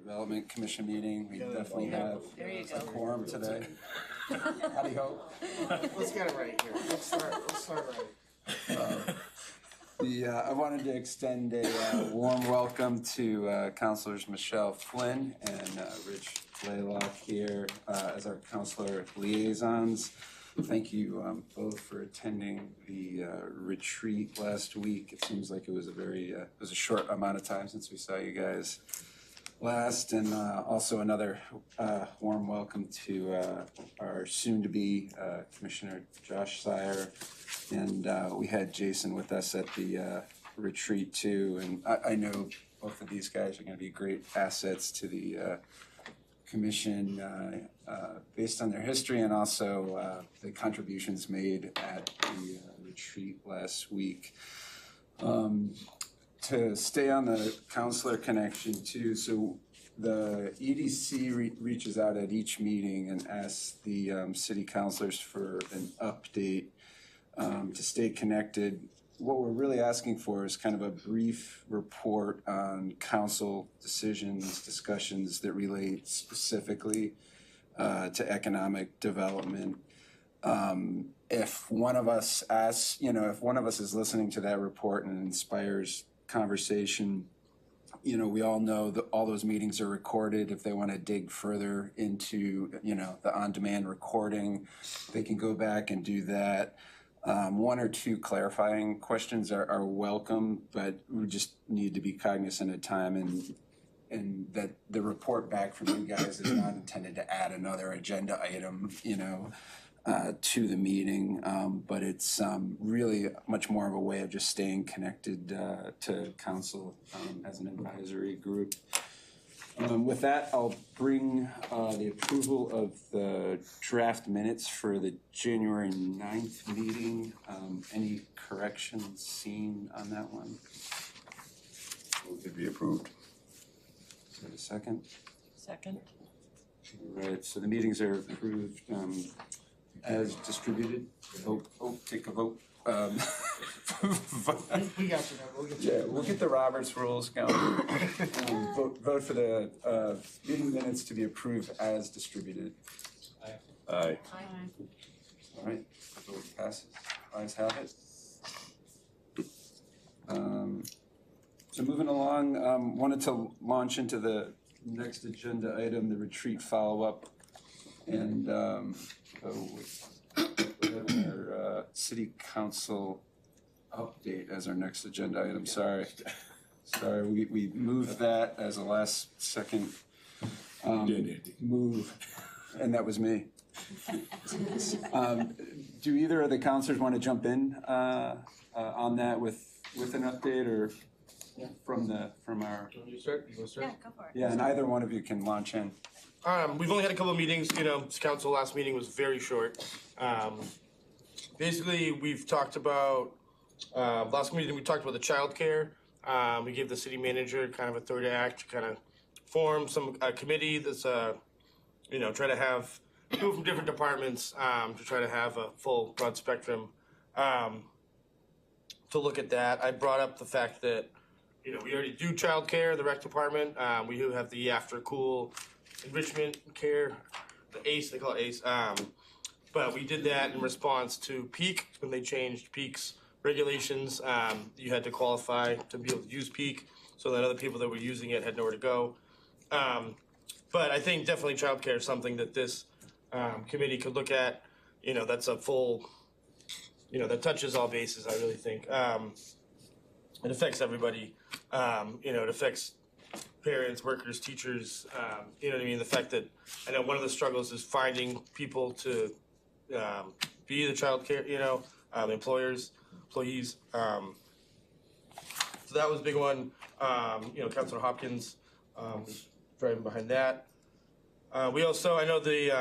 Development Commission meeting. We definitely have a quorum today. Howdy ho. Let's get it right here. Let's start right. I wanted to extend a warm welcome to Councilors Michelle Flynn and Rich Blaylock here as our Councilor liaisons. Thank you both for attending the retreat last week. It seems like it was a short amount of time since we saw you guys last, and also another warm welcome to our soon-to-be Commissioner Josh Sire, and we had Jason with us at the retreat too, and I know both of these guys are going to be great assets to the Commission based on their history and also the contributions made at the retreat last week. To stay on the counselor connection too, so the EDC reaches out at each meeting and asks the city councilors for an update to stay connected. What we're really asking for is kind of a brief report on council decisions, discussions that relate specifically to economic development. If one of us asks, if one of us is listening to that report and it inspires conversation, we all know that all those meetings are recorded. If they want to dig further into, the on-demand recording, they can go back and do that. One or two clarifying questions are welcome, but we just need to be cognizant of time and that the report back from you guys is not intended to add another agenda item, to the meeting, but it's really much more of a way of just staying connected to council as an advisory group. With that, I'll bring the approval of the draft minutes for the January 9th meeting. Any corrections seen on that one? Move to be approved. Is there a second? Second. All right, so the meetings are approved as distributed. Take a vote. We got you, man. We'll get you. Yeah, we'll get the Roberts rules going. Vote for the meeting minutes to be approved as distributed. Aye. All right, vote passes. Ayes have it. So moving along, wanted to launch into the next agenda item, the retreat follow-up, and our city council update as our next agenda item. Sorry, we moved that as a last second move, and that was me. Do either of the councilors want to jump in on that with an update, or from our? You start? You want to start? Yeah, go for it. Yeah, and either one of you can launch in. We've only had a couple of meetings, council last meeting was very short. Basically, we've talked about, last meeting we talked about the childcare. We gave the city manager kind of a third act to kind of form a committee that's, try to have people from different departments to try to have a full broad spectrum to look at that. I brought up the fact that, we already do childcare, the rec department. We do have the after school enrichment care, the ACE, they call it ACE. But we did that in response to Peak, when they changed Peak's regulations. You had to qualify to be able to use Peak, so that other people that were using it had nowhere to go. But I think definitely childcare is something that this committee could look at. That's a full, that touches all bases, I really think. It affects everybody. It affects parents, workers, teachers, the fact that I know one of the struggles is finding people to be the child care, employees. So that was a big one. Councilor Hopkins was driving behind that. We also, I know the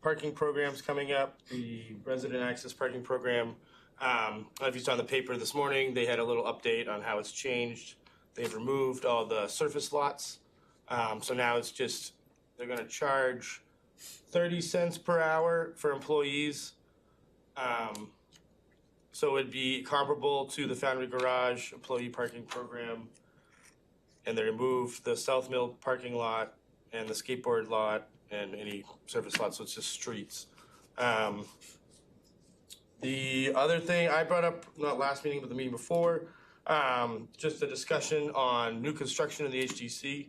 parking program's coming up, the resident access parking program. I don't know if you saw in the paper this morning, they had a little update on how it's changed. They've removed all the surface lots. So now it's just, they're gonna charge 30 cents per hour for employees. So it'd be comparable to the Foundry Garage employee parking program. And they removed the South Mill parking lot and the skateboard lot and any surface lot, so it's just streets. The other thing I brought up, not last meeting, but the meeting before, just a discussion on new construction in the HDC.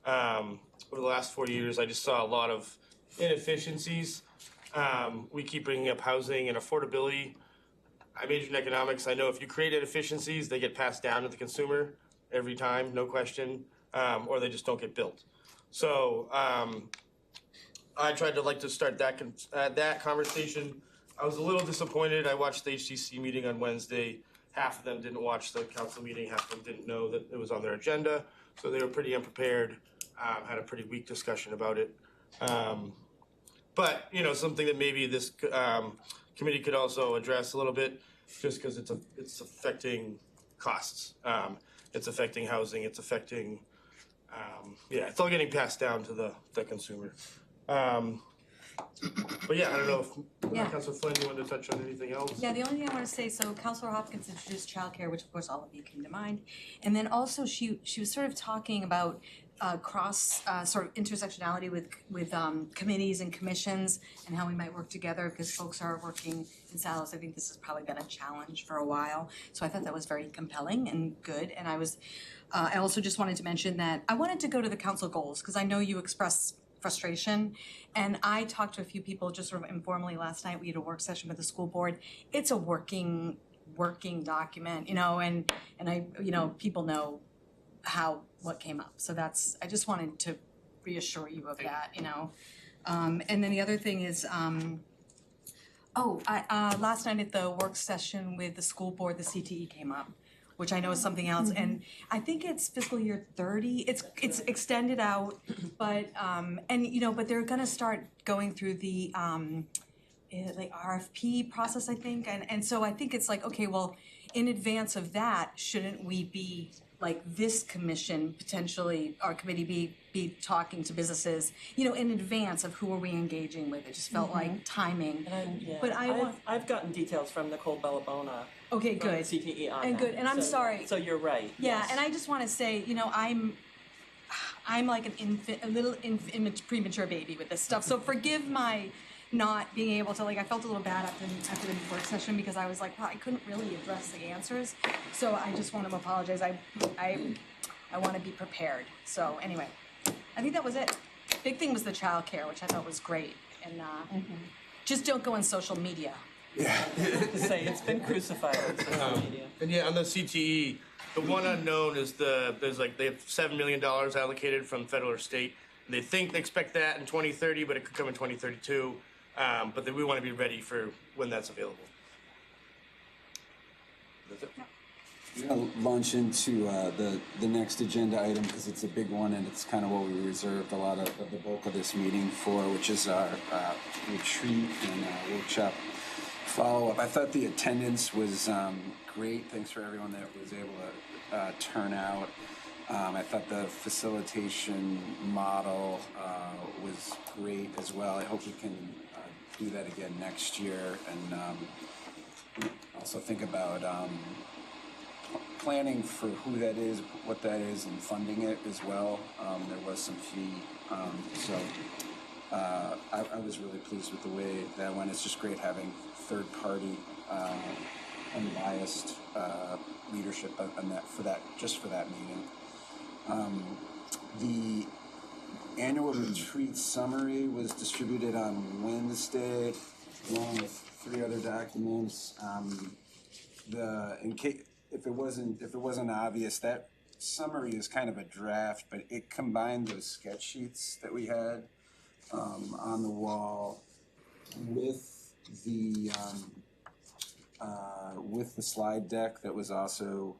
Over the last 4 years, I just saw a lot of inefficiencies. We keep bringing up housing and affordability. I majored in economics. I know if you create inefficiencies, they get passed down to the consumer every time, no question, or they just don't get built. So I tried to start that conversation. I was a little disappointed. I watched the HTC meeting on Wednesday. Half of them didn't watch the council meeting. Half of them didn't know that it was on their agenda. So they were pretty unprepared, had a pretty weak discussion about it. But, something that maybe this committee could also address a little bit, just because it's affecting costs. It's affecting housing. It's affecting, it's all getting passed down to the consumer. But I don't know if Councilor Flynn, you wanted to touch on anything else? Yeah, the only thing I want to say, so Councilor Hopkins introduced childcare, which of course all of you came to mind. And then also she was sort of talking about cross sort of intersectionality with committees and commissions and how we might work together because folks are working in silos. I think this has probably been a challenge for a while. So I thought that was very compelling and good. And I also just wanted to mention that I wanted to go to the council goals because I know you express frustration. And I talked to a few people just sort of informally last night. We had a work session with the school board. It's a working document, and I, people know what came up. So I just wanted to reassure you of that, And then the other thing is, last night at the work session with the school board, the CTE came up, which I know is something else, and I think it's fiscal year 30. It's extended out, but but they're gonna start going through the RFP process, I think, and so I think it's like, okay, well, in advance of that, shouldn't we be like this commission potentially, our committee be talking to businesses, in advance of who are we engaging with? It just felt like timing. But I've gotten details from Nicole Bellabona. Okay, from good. CTE on And that. good, and I'm sorry. So you're right. Yeah, yes. and I just want to say, I'm like an infant, a little premature baby with this stuff. So forgive my not being able to, I felt a little bad after the work session because I was like, well, I couldn't really address the answers. So I just want to apologize. I want to be prepared. So anyway, I think that was it. Big thing was the childcare, which I thought was great. And just don't go on social media. To say it's been crucified on social media. And on the CTE, the one unknown is they have $7 million allocated from federal or state. And they expect that in 2030, but it could come in 2032. But then we want to be ready for when that's available. That's it. We're gonna launch into the next agenda item because it's a big one and it's kind of what we reserved a lot of the bulk of this meeting for, which is our retreat and workshop follow-up. I thought the attendance was great. Thanks for everyone that was able to turn out. I thought the facilitation model was great as well. I hope we can do that again next year and also think about planning for who that is, what that is, and funding it as well. There was some fee, so I was really pleased with the way that went. It's just great having third-party, unbiased leadership on that for that meeting. The annual retreat summary was distributed on Wednesday, along with 3 other documents. If it wasn't obvious, that summary is kind of a draft, but it combined those sketch sheets that we had on the wall with the slide deck that was also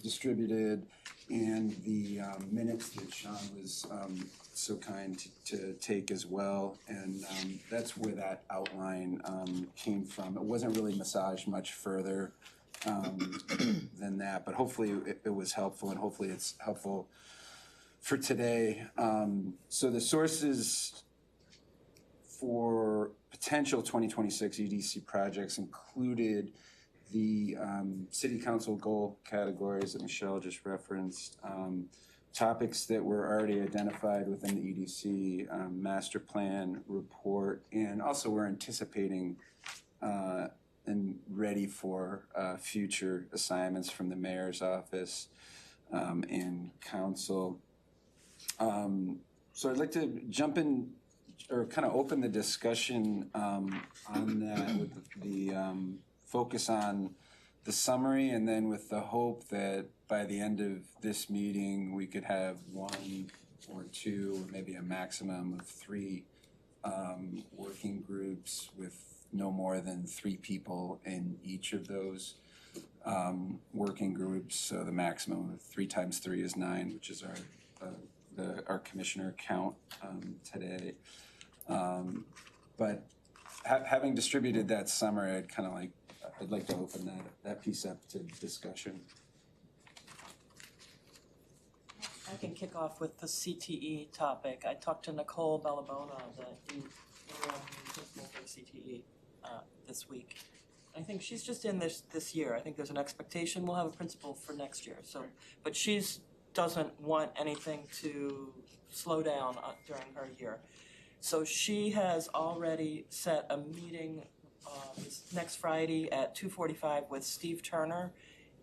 distributed, and the minutes that Sean was so kind to take as well, and that's where that outline came from. It wasn't really massaged much further than that, but hopefully it was helpful, and hopefully it's helpful for today. So the sources for potential 2026 EDC projects included the city council goal categories that Michelle just referenced, topics that were already identified within the EDC master plan report, and also we're anticipating and ready for future assignments from the mayor's office and council. So I'd like to jump in or kind of open the discussion on that with the focus on the summary, and then with the hope that by the end of this meeting, we could have 1 or 2, or maybe a maximum of 3 working groups with no more than 3 people in each of those working groups. So the maximum of 3 times 3 is 9, which is our commissioner count today. But having distributed that summary, I'd like to open that piece up to discussion. I can kick off with the CTE topic. I talked to Nicole Bellabona, the interim principal for the CTE this week. I think she's just in this year. I think there's an expectation we'll have a principal for next year. So, but she's doesn't want anything to slow down during her year. So she has already set a meeting this next Friday at 2:45 with Steve Turner.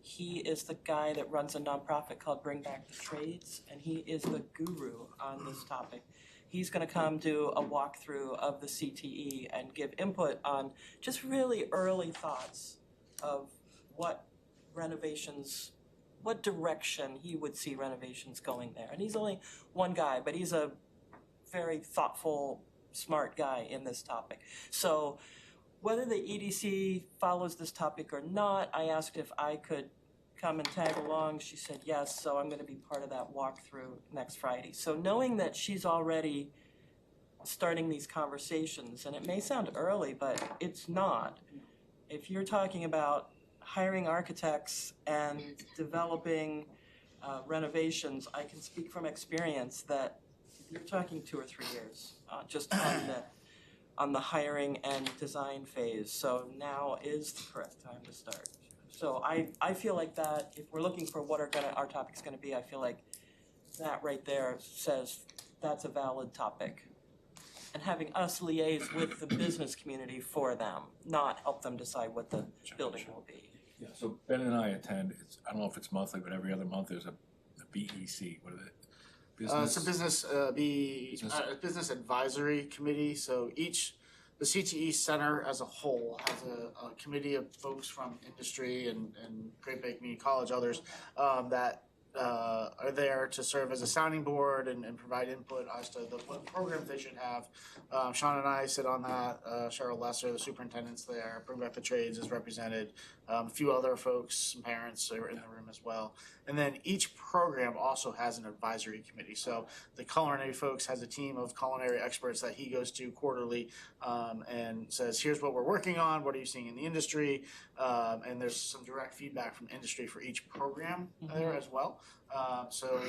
He is the guy that runs a nonprofit called Bring Back the Trades, and he is the guru on this topic. He's going to come do a walkthrough of the CTE and give input on just really early thoughts of what direction he would see renovations going there. And he's only one guy, but he's a very thoughtful, smart guy in this topic. So whether the EDC follows this topic or not, I asked if I could come and tag along. She said yes, so I'm going to be part of that walkthrough next Friday. So knowing that she's already starting these conversations, and it may sound early, but it's not. If you're talking about hiring architects and developing renovations, I can speak from experience that you're talking 2 or 3 years just on the hiring and design phase. So now is the correct time to start. So I feel like that if we're looking for what our topic's gonna be, I feel like that right there says that's a valid topic. And having us liaise with the business community for them, not help them decide what the building will be. Yeah, so Ben and I attend, I don't know if it's monthly, but every other month there's a BEC, what is it? It's a business advisory committee. So the CTE Center as a whole has a committee of folks from industry and Great Bay Community College, others that are there to serve as a sounding board and provide input as to what programs they should have. Sean and I sit on that. Cheryl Lesser, the superintendent's there. Bring Back the Trades is represented. A few other folks, some parents are in the room as well. And then each program also has an advisory committee. So the culinary folks has a team of culinary experts that he goes to quarterly and says, here's what we're working on. What are you seeing in the industry? And there's some direct feedback from industry for each program there as well. So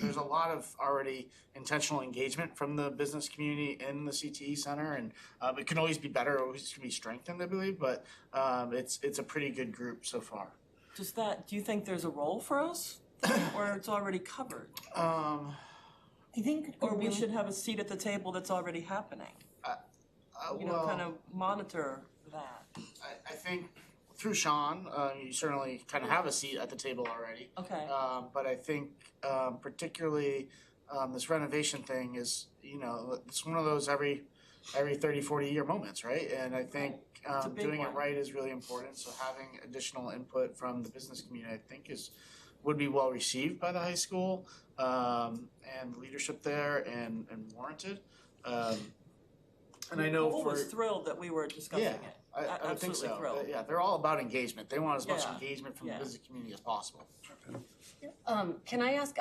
there's a lot of already intentional engagement from the business community in the CTE Center, and it can always be better, always can be strengthened, I believe, but it's a pretty good group so far. Do you think there's a role for us, or it's already covered? I think, Or we should have a seat at the table that's already happening? Kind of monitor that. I think through Sean, you certainly kind of have a seat at the table already. Okay. But I think particularly this renovation thing is, it's one of those every 30, 40 year moments, right? And I think It's a big doing one. it right is really important. So having additional input from the business community, I think would be well received by the high school and leadership there and warranted. And I know Nicole was thrilled that we were discussing it. I would think Absolutely so. thrilled. Yeah, they're all about engagement. They want as much Yeah. engagement from Yeah. the business community as possible. can I ask,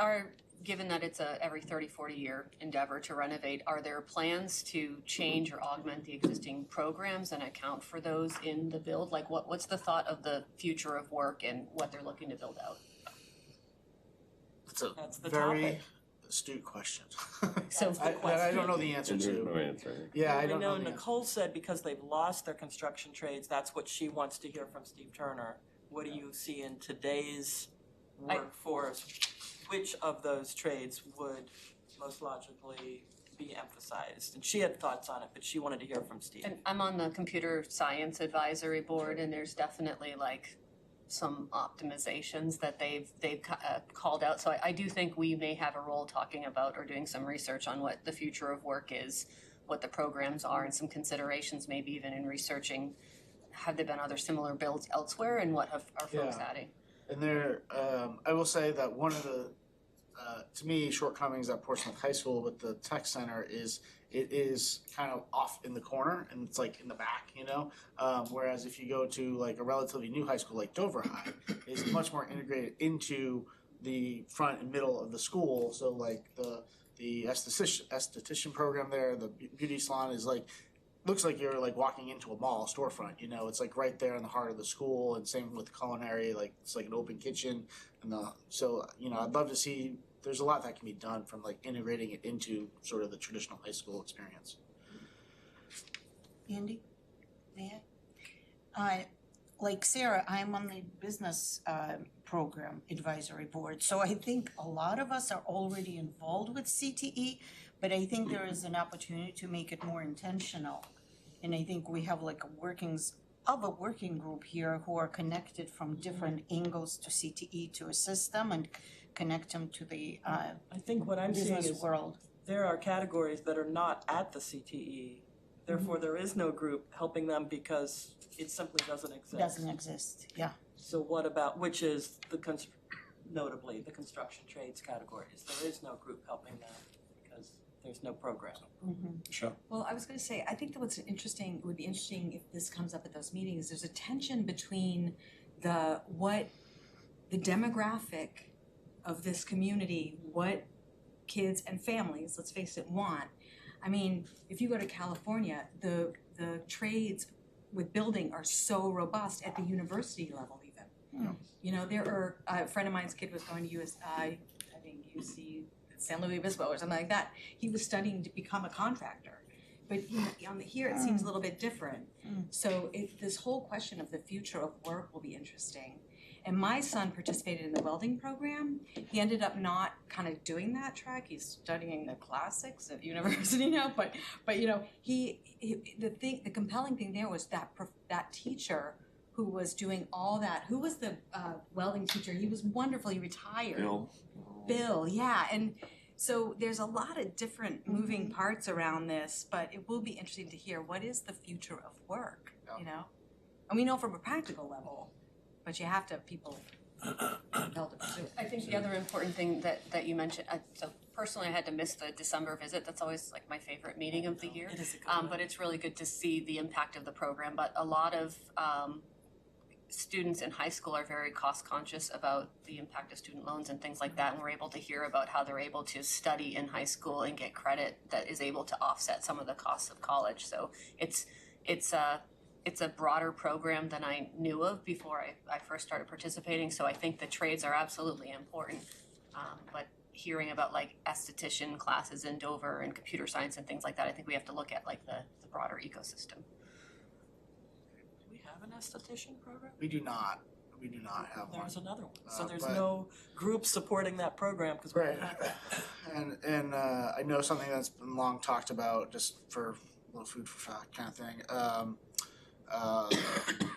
given that it's a every 30, 40 year endeavor to renovate, are there plans to change or augment the existing programs and account for those in the build? Like what's the thought of the future of work and what they're looking to build out? It's a That's the very topic. astute question. So that I don't know the answer And there's to. no answer. Yeah, I I don't know know the answer. Nicole said because they've lost their construction trades, that's what she wants to hear from Steve Turner. What do you see in today's workforce, which of those trades would most logically be emphasized? And she had thoughts on it, but she wanted to hear from Steve. And I'm on the computer science advisory board, and there's definitely like some optimizations that they've called out. So I do think we may have a role talking about or doing some research on what the future of work is, what the programs are, and some considerations maybe even in researching, have there been other similar builds elsewhere, and what are folks Yeah. adding? And there, I will say that one of the, to me, shortcomings at Portsmouth High School with the tech center is it is kind of off in the corner and it's like in the back, you know? Whereas if you go to like a relatively new high school like Dover High, it's much more integrated into the front and middle of the school. So like the esthetician program there, the beauty salon is like, looks like you're like walking into a mall storefront, you know, it's like right there in the heart of the school, and same with culinary, like it's like an open kitchen, and so, you know, I'd love to see, there's a lot that can be done from like integrating it into sort of the traditional high school experience. Andy, may I? Like Sarah, I'm on the business program advisory board, so I think a lot of us are already involved with CTE, but I think there is an opportunity to make it more intentional. And I think we have like a working group here who are connected from different angles to CTE to assist them and connect them to the I think what I'm seeing business is world. there are categories that are not at the CTE. Therefore, there is no group helping them because it simply doesn't exist. Doesn't exist, yeah. So what about, which is notably the construction trades categories? There is no group helping them because there's no program. Michelle? Well, I was gonna say, I think that what's interesting, it would be interesting if this comes up at those meetings, there's a tension between the demographic of this community, what kids and families, let's face it, want. I mean, if you go to California, the trades with building are so robust at the university level even. Yeah. You know, there are, a friend of mine's kid was going to I think UC San Luis Obispo or something like that. He was studying to become a contractor. But here it seems a little bit different. So this whole question of the future of work will be interesting. And my son participated in the welding program. He ended up not kind of doing that track. He's studying the classics at university now. But you know, the compelling thing there was that teacher who was doing all that. Who was the welding teacher? He was wonderful. He retired. Bill, yeah. And so there's a lot of different moving parts around this, but it will be interesting to hear what is the future of work, you know? And we know from a practical level, but you have to have people compelled to pursue it. I think the other important thing that you mentioned, so personally I had to miss the December visit, that's always like my favorite meeting of the year. It is a good one. But it's really good to see the impact of the program, but a lot of students in high school are very cost conscious about the impact of student loans and things like that, and we're able to hear about how they're able to study in high school and get credit that is able to offset some of the costs of college. So it's a broader program than I knew of before I first started participating, so I think the trades are absolutely important. But hearing about like esthetician classes in Dover and computer science and things like that, I think we have to look at like the broader ecosystem. Do we have an esthetician program? We do not have one. There's another one. So there's but- no group supporting that program because we Right, don't have that. and I know something that's been long talked about, just for a little food for thought kind of thing.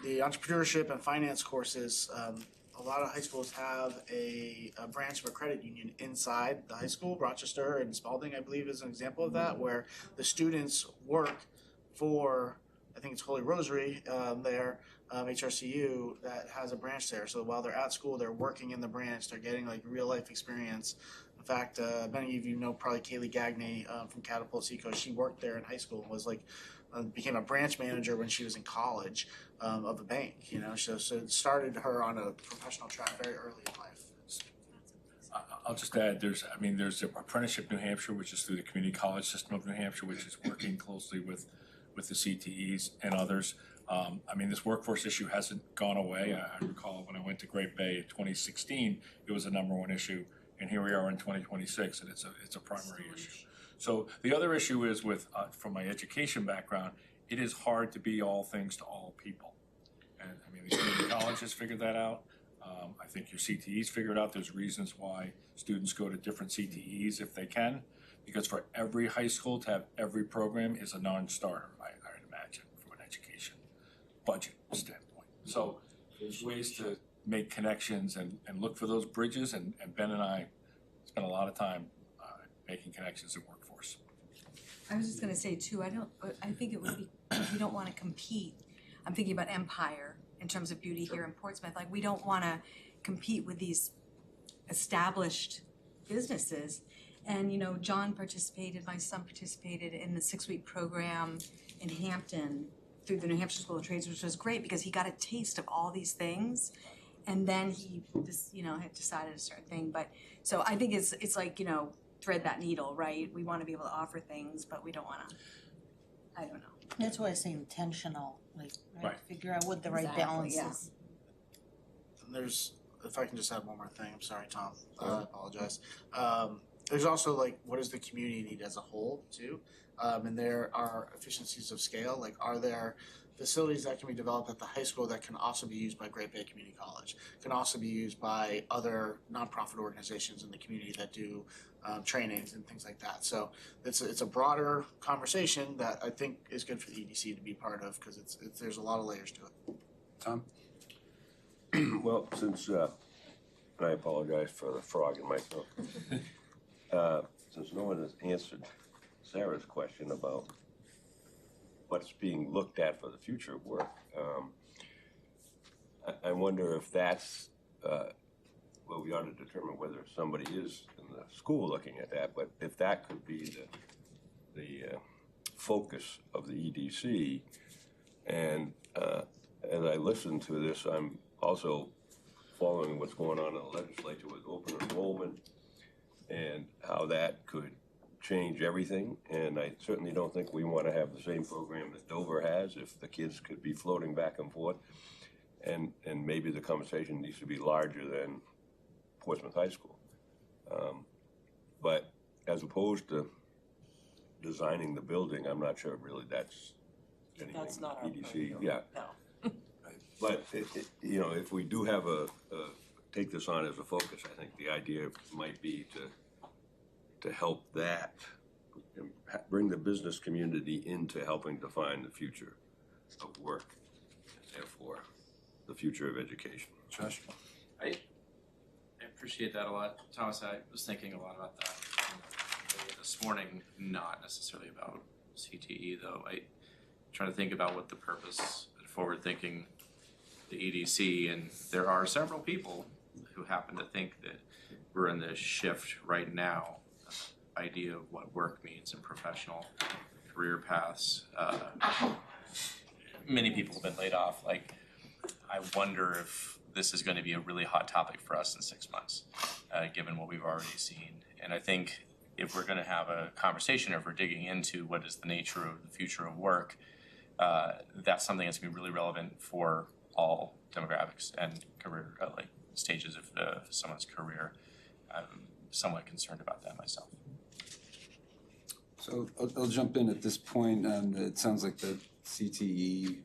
The entrepreneurship and finance courses, a lot of high schools have a branch of a credit union inside the high school. Rochester and Spalding, I believe, is an example of that, where the students work for, I think it's Holy Rosary there, HRCU, that has a branch there. So while they're at school, they're working in the branch, they're getting like real life experience. In fact, many of you know probably Kaylee Gagney from Catapult Seacoast. She worked there in high school and was like, became a branch manager when she was in college of a bank, you know, so it started her on a professional track very early in life. I'll just add, there's Apprenticeship New Hampshire, which is through the Community College System of New Hampshire, which is working closely with the CTEs and others. This workforce issue hasn't gone away. I recall when I went to Great Bay in 2016, it was the number one issue, and here we are in 2026, and it's a primary issue. So the other issue is from my education background, it is hard to be all things to all people. And the community college has figured that out. I think your CTEs figured out there's reasons why students go to different CTEs if they can, because for every high school to have every program is a non-starter, I'd imagine, from an education budget standpoint. So there's ways to make connections and look for those bridges, and Ben and I spent a lot of time making connections in workforce. I was just gonna say too, I think it would be, we don't wanna compete. I'm thinking about Empire in terms of beauty here in Portsmouth, like we don't wanna compete with these established businesses. And you know, John participated, my son participated in the 6-week program in Hampton through the New Hampshire School of Trades, which was great because he got a taste of all these things. And then he just, you know, had decided a certain thing, but, so I think it's like, you know, thread that needle, right? We wanna be able to offer things, but we don't wanna, I don't know. That's why I say intentional, like, right, Right. figure out what the right Exactly, balance yeah. is. And there's, if I can just add one more thing, I'm sorry, Tom, I apologize. There's also like, what does the community need as a whole too? And there are efficiencies of scale, like are there facilities that can be developed at the high school that can also be used by Great Bay Community College, can also be used by other nonprofit organizations in the community that do trainings and things like that. So it's a broader conversation that I think is good for the EDC to be part of, because it's there's a lot of layers to it. Tom? Well, since, and I apologize for the frog in my throat. Since no one has answered Sarah's question about what's being looked at for the future of work, I wonder if that's, well, we ought to determine whether somebody is in the school looking at that, but if that could be the focus of the EDC. And as I listen to this, I'm also following what's going on in the legislature with open enrollment and how that could change everything. And I certainly don't think we want to have the same program that Dover has if the kids could be floating back and forth. And maybe the conversation needs to be larger than Portsmouth High School. But as opposed to designing the building, I'm not sure really that's anything That's not our EDC, purview. yeah. No. But, you know, if we do have take this on as a focus, I think the idea might be to help that, and bring the business community into helping define the future of work, and therefore the future of education. Josh? I appreciate that a lot, Thomas. I was thinking a lot about that this morning, not necessarily about CTE though. I trying to think about what the purpose and forward thinking the EDC, and there are several people who happen to think that we're in this shift right now, idea of what work means and professional career paths. Many people have been laid off. Like, I wonder if this is going to be a really hot topic for us in 6 months, given what we've already seen. And I think if we're going to have a conversation, if we're digging into what is the nature of the future of work, that's something that's going to be really relevant for all demographics and career like stages of someone's career. I'm somewhat concerned about that myself. So I'll jump in at this point. It sounds like the CTE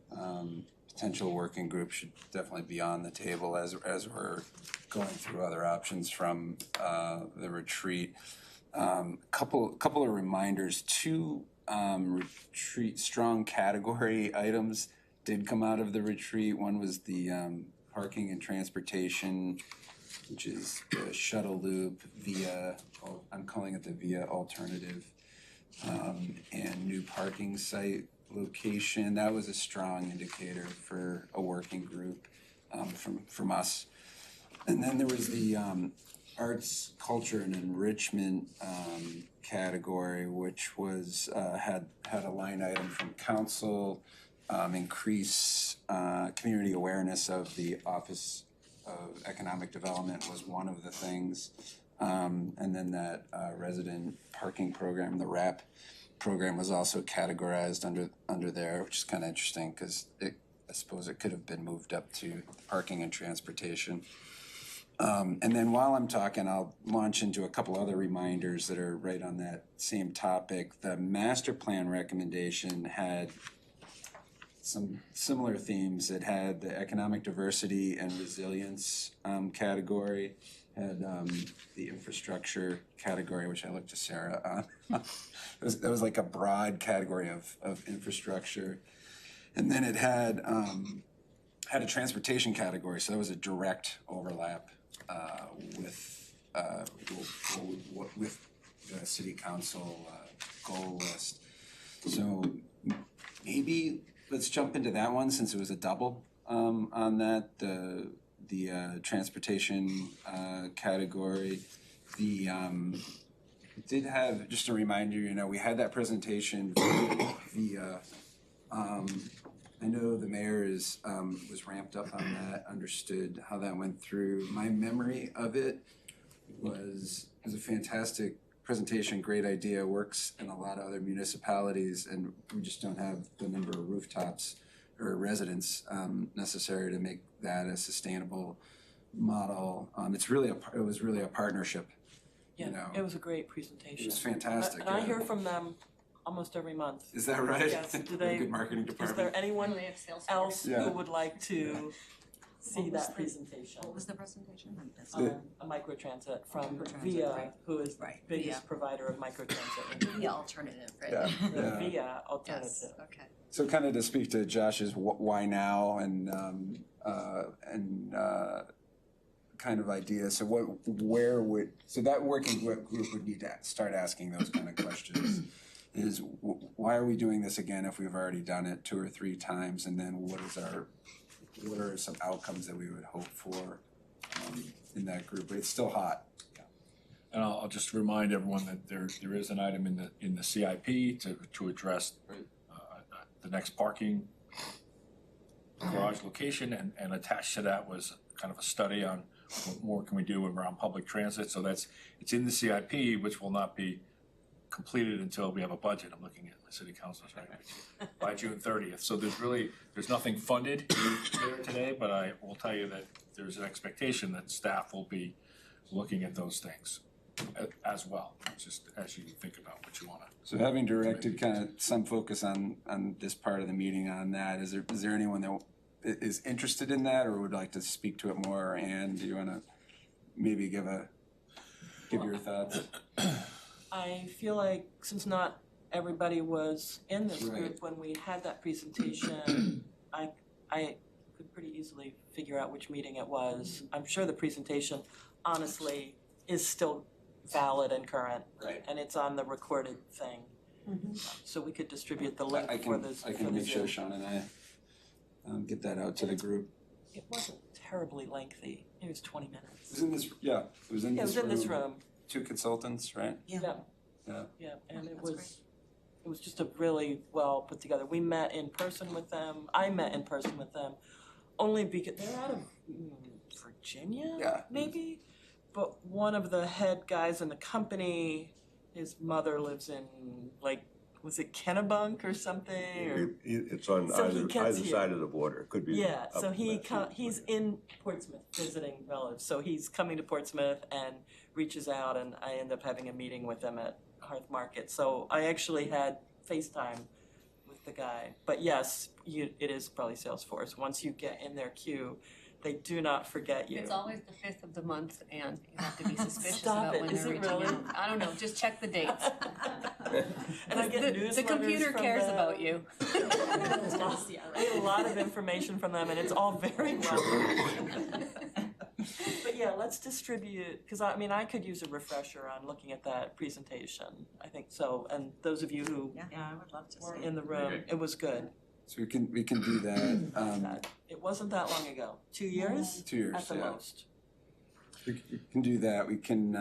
potential working group should definitely be on the table as we're going through other options from the retreat. Couple of reminders. 2 retreat strong category items did come out of the retreat. One was the parking and transportation, which is the shuttle loop via, I'm calling it the via alternative, and new parking site location. That was a strong indicator for a working group from us. And then there was the arts, culture, and enrichment category, which was had a line item from council, increase community awareness of the Office of Economic Development was one of the things. And then that resident parking program, the RAP program, was also categorized under there, which is kind of interesting because I suppose it could have been moved up to parking and transportation. And then while I'm talking, I'll launch into a couple other reminders that are right on that same topic. The master plan recommendation had some similar themes. It had the economic diversity and resilience category, had the infrastructure category, which I looked to Sarah on. That was like a broad category of infrastructure. And then it had a transportation category, so that was a direct overlap with the city council goal list. So maybe let's jump into that one since it was a double on that, the transportation category. The did have, just a reminder, you know, we had that presentation via I know the mayor was ramped up on that, understood how that went through. My memory of it was a fantastic presentation, great idea, works in a lot of other municipalities, and we just don't have the number of rooftops or residents necessary to make that a sustainable model. It was really a partnership, you know. It was a great presentation. It was fantastic. And I hear from them almost every month. Is that right? Yes. Do Very they? good marketing Is department. there anyone They have sales else Yeah. who would like to see was that the- presentation? What was the presentation? I missed The- it. A microtransit from Microtransit, VIA, right. who is the Right, biggest VIA. provider of microtransit in The alternative, right? Yeah. the Yeah. VIA alternative. Yes, okay. So kind of to speak to Josh's why now and kind of idea. So that working group would need to start asking those kind of questions. Is why are we doing this again if we've already done it 2 or 3 times? And then what are some outcomes that we would hope for in that group? But it's still hot. And I'll just remind everyone that there is an item in the CIP to address the next parking garage location, and attached to that was kind of a study on what more can we do around public transit. So it's in the CIP, which will not be completed until we have a budget. I'm looking at my city councilors right by June 30th. So there's nothing funded there today, but I will tell you that there's an expectation that staff will be looking at those things as well, just as you think about what you wanna. So having directed kind of some focus on this part of the meeting on that, is there anyone that is interested in that or would like to speak to it more? And do you wanna maybe give your thoughts? I feel like since not everybody was in this Right. group when we had that presentation, I could pretty easily figure out which meeting it was. I'm sure the presentation honestly is still valid and current, Right. and it's on the recorded thing. So we could distribute the link I for can this, I for can the make sure Zoom. Sean and I get that out to the group. It wasn't terribly lengthy, it was 20 It minutes. was in this, yeah, it was in Yeah, it this was in this room, 2 consultants, right? yeah. Yeah. Yeah, and it That's was just a really well put together. We met in person with them. I met in person with them, only because they're out of Virginia, Yeah. maybe. But one of the head guys in the company, his mother lives in was it Kennebunk or something? Or It's on So he either gets here. side of the border, it could be. yeah, so up he's in Portsmouth visiting relatives. So he's coming to Portsmouth and reaches out, and I end up having a meeting with him at Hearth Market. So I actually had FaceTime with the guy. But yes, it is probably Salesforce. Once you get in their queue, they do not forget you. It's always the 5th of the month, and you have to be suspicious Stop about it. when Is they're it reaching really? out. I don't know, just check the dates. And I get The newsletters computer from cares them. about you. I get a lot of information from them, and it's all very well. But yeah, let's distribute, because I could use a refresher on looking at that presentation. I think so, and those of you who Yeah, I would love to were see. in the room, it was good. So we can do that. It wasn't that long ago, 2 years 2 years, at the yeah. most. We can do that. We can,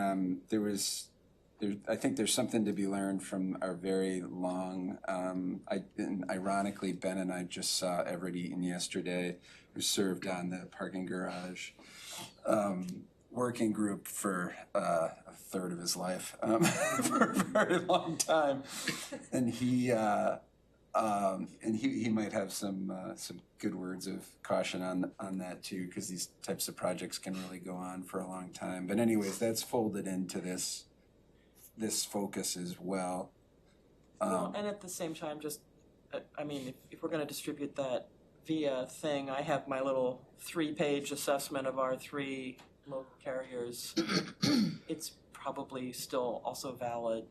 I think there's something to be learned from our very long, and ironically, Ben and I just saw Everett Eaton yesterday, who served on the parking garage working group for a third of his life, for a very long time. And he might have some good words of caution on that too, because these types of projects can really go on for a long time. But anyways, that's folded into this focus as well. Well, and at the same time, just I mean, if we're gonna distribute that via thing, I have my little 3-page assessment of our 3 local carriers. It's probably still also valid.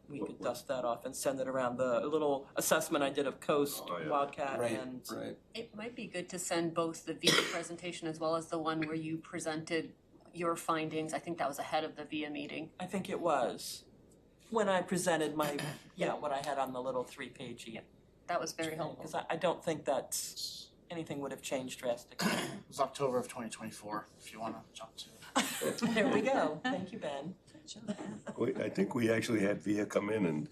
We could dust that off and send it around. The little assessment I did of Coast, Oh, yeah. Wildcat, Right, and right. It might be good to send both the VIA presentation as well as the one where you presented your findings. I think that was ahead of the VIA meeting. I think it was when I presented my, what I had on the little 3-pagey. That was very helpful. Because I don't think that anything would have changed drastically. It was October of 2024, if you wanna jump to it. There we go. Thank you, Ben. I think we actually had VIA come in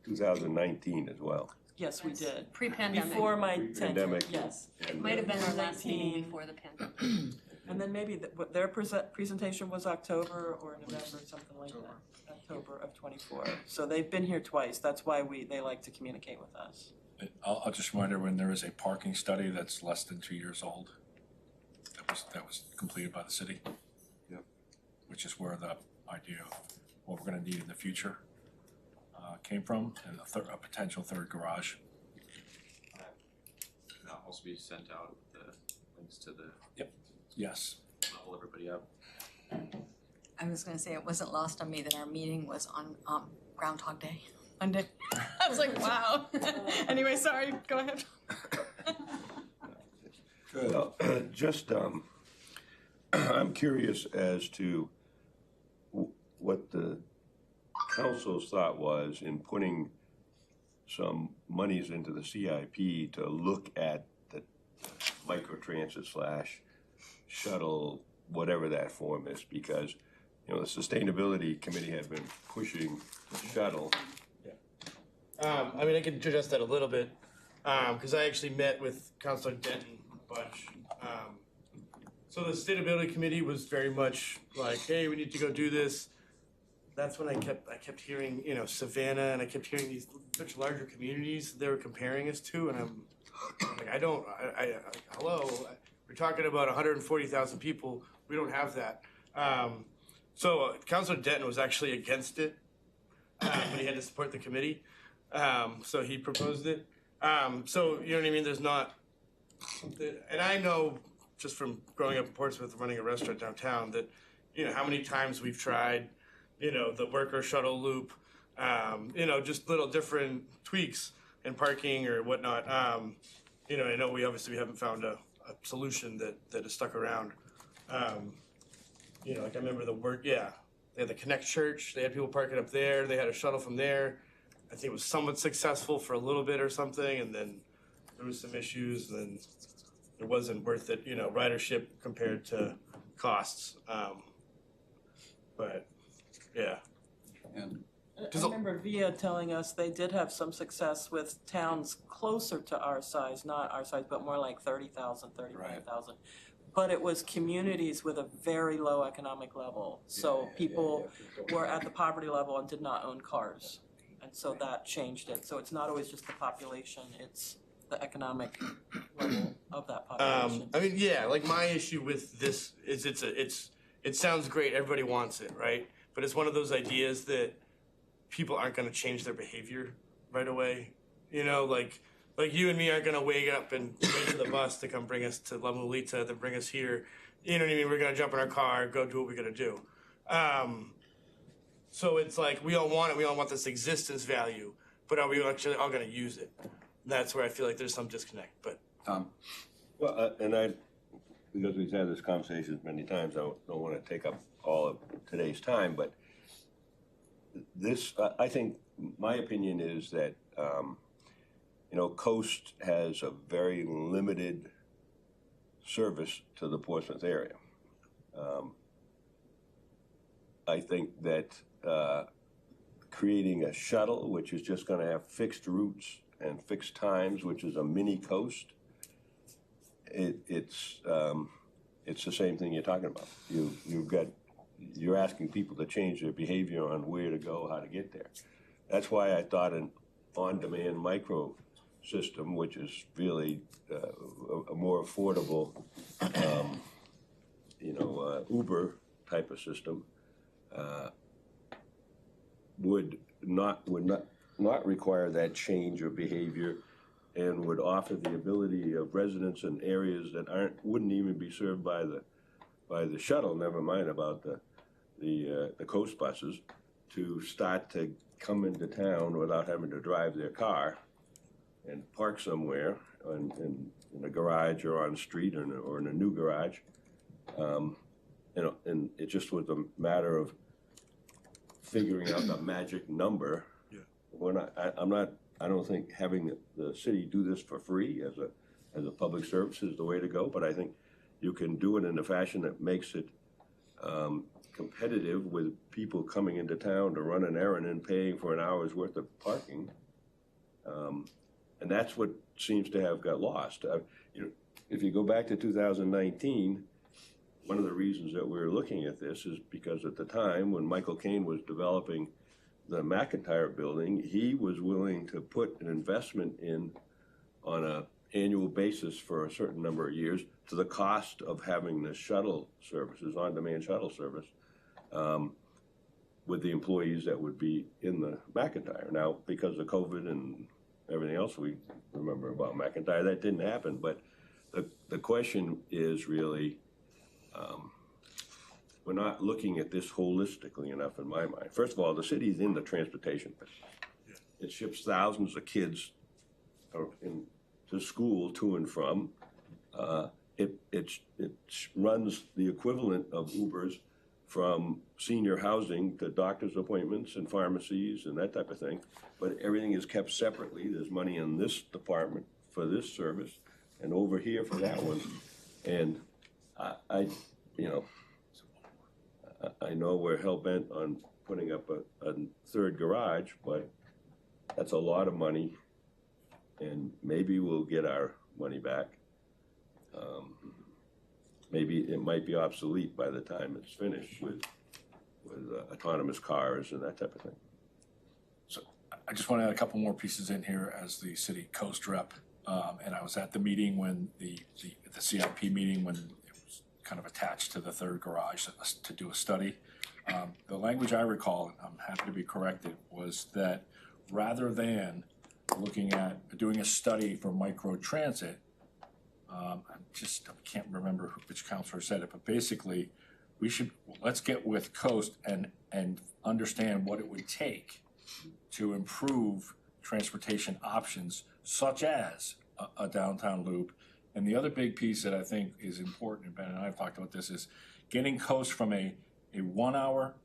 2019 as well. Yes, we did. Pre-pandemic. Before my tenure, Pre-pandemic. yes. And, Might have been our last 19. meeting before the pandemic. And then maybe their presentation was October or November, something like that. October of 24. So they've been here twice. That's why they like to communicate with us. I'll just remind everyone, there is a parking study that's less than 2 years old. That was completed by the city. Yep. Which is where the idea of what we're gonna need in the future came from, and a potential 3rd garage. That'll also be sent out, the links to the Yes. level everybody up. I was gonna say, it wasn't lost on me that our meeting was on Groundhog Day, Monday. I was like, wow. Anyway, sorry, go ahead. Good. Just, I'm curious as to what the council's thought was in putting some monies into the CIP to look at the microtransit / shuttle, whatever that form is, because, you know, the Sustainability Committee has been pushing the shuttle. I mean, I can address that a little bit, because I actually met with Councilor Denton a bunch. So the Sustainability Committee was very much like, hey, we need to go do this. That's when I kept hearing, you know, Savannah, and I kept hearing these much larger communities they were comparing us to, and I'm like, hello, we're talking about 140,000 people, we don't have that. So Councilor Denton was actually against it, but he had to support the committee. So he proposed it. So, you know what I mean? There's not, and I know just from growing up in Portsmouth, running a restaurant downtown, that, you know, how many times we've tried, you know, the worker shuttle loop, you know, just little different tweaks in parking or whatnot. You know, I know we haven't found a solution that has stuck around. You know, like I remember they had the Connect Church, they had people parking up there, they had a shuttle from there. I think it was somewhat successful for a little bit or something, and then there was some issues, and then it wasn't worth it, you know, ridership compared to costs. But yeah. And I remember VIA telling us they did have some success with towns closer to our size, not our size, but more like 30,000, 35,000. But it was communities with a very low economic level. So people were at the poverty level and did not own cars. And so that changed it. So it's not always just the population, it's the economic level of that population. I mean, yeah, like my issue with this is it sounds great, everybody wants it, right? But it's one of those ideas that people aren't gonna change their behavior right away. You know, like you and me aren't gonna wake up and wait for the bus to come bring us to La Mulita, to bring us here. You know what I mean? We're gonna jump in our car, go do what we're gonna do. So it's like, we all want it, we all want this existence value, but are we actually all gonna use it? That's where I feel like there's some disconnect, but. Tom? Well, because we've had this conversation many times, I don't want to take up all of today's time, but this, I think, my opinion is that, you know, Coast has a very limited service to the Portsmouth area. I think that creating a shuttle, which is just going to have fixed routes and fixed times, which is a mini Coast, it's the same thing you're talking about. You're asking people to change their behavior on where to go, how to get there. That's why I thought an on-demand micro system, which is really a more affordable, you know, Uber type of system, would not not require that change of behavior and would offer the ability of residents in areas that wouldn't even be served by the shuttle, never mind about the coast buses, to start to come into town without having to drive their car and park somewhere in a garage or on the street or in a new garage. And it just was a matter of figuring out the magic number. Yeah. I don't think having the city do this for free as a public service is the way to go, but I think you can do it in a fashion that makes it competitive with people coming into town to run an errand and paying for an hour's worth of parking. And that's what seems to have got lost. If you go back to 2019, one of the reasons that we're looking at this is because at the time when Michael Caine was developing the McIntyre building, he was willing to put an investment in on an annual basis for a certain number of years to the cost of having the shuttle services, on-demand shuttle service, with the employees that would be in the McIntyre. Now, because of COVID and everything else we remember about McIntyre, that didn't happen. But the question is really, we're not looking at this holistically enough in my mind. First of all, the city's in the transportation business. Yeah. It ships thousands of kids to school to and from. It runs the equivalent of Ubers from senior housing to doctor's appointments and pharmacies and that type of thing. But everything is kept separately. There's money in this department for this service and over here for that one. And I know we're hell-bent on putting up a third garage, but that's a lot of money, and maybe we'll get our money back. Maybe it might be obsolete by the time it's finished with autonomous cars and that type of thing. So I just want to add a couple more pieces in here as the city coast rep. And I was at the meeting when the CIP meeting when it was kind of attached to the third garage to do a study. The language I recall, and I'm happy to be corrected, was that rather than looking at doing a study for microtransit, I can't remember which counselor said it, but basically let's get with Coast and understand what it would take to improve transportation options such as a downtown loop. And the other big piece that I think is important, and Ben and I have talked about this, is getting Coast from a 1 hour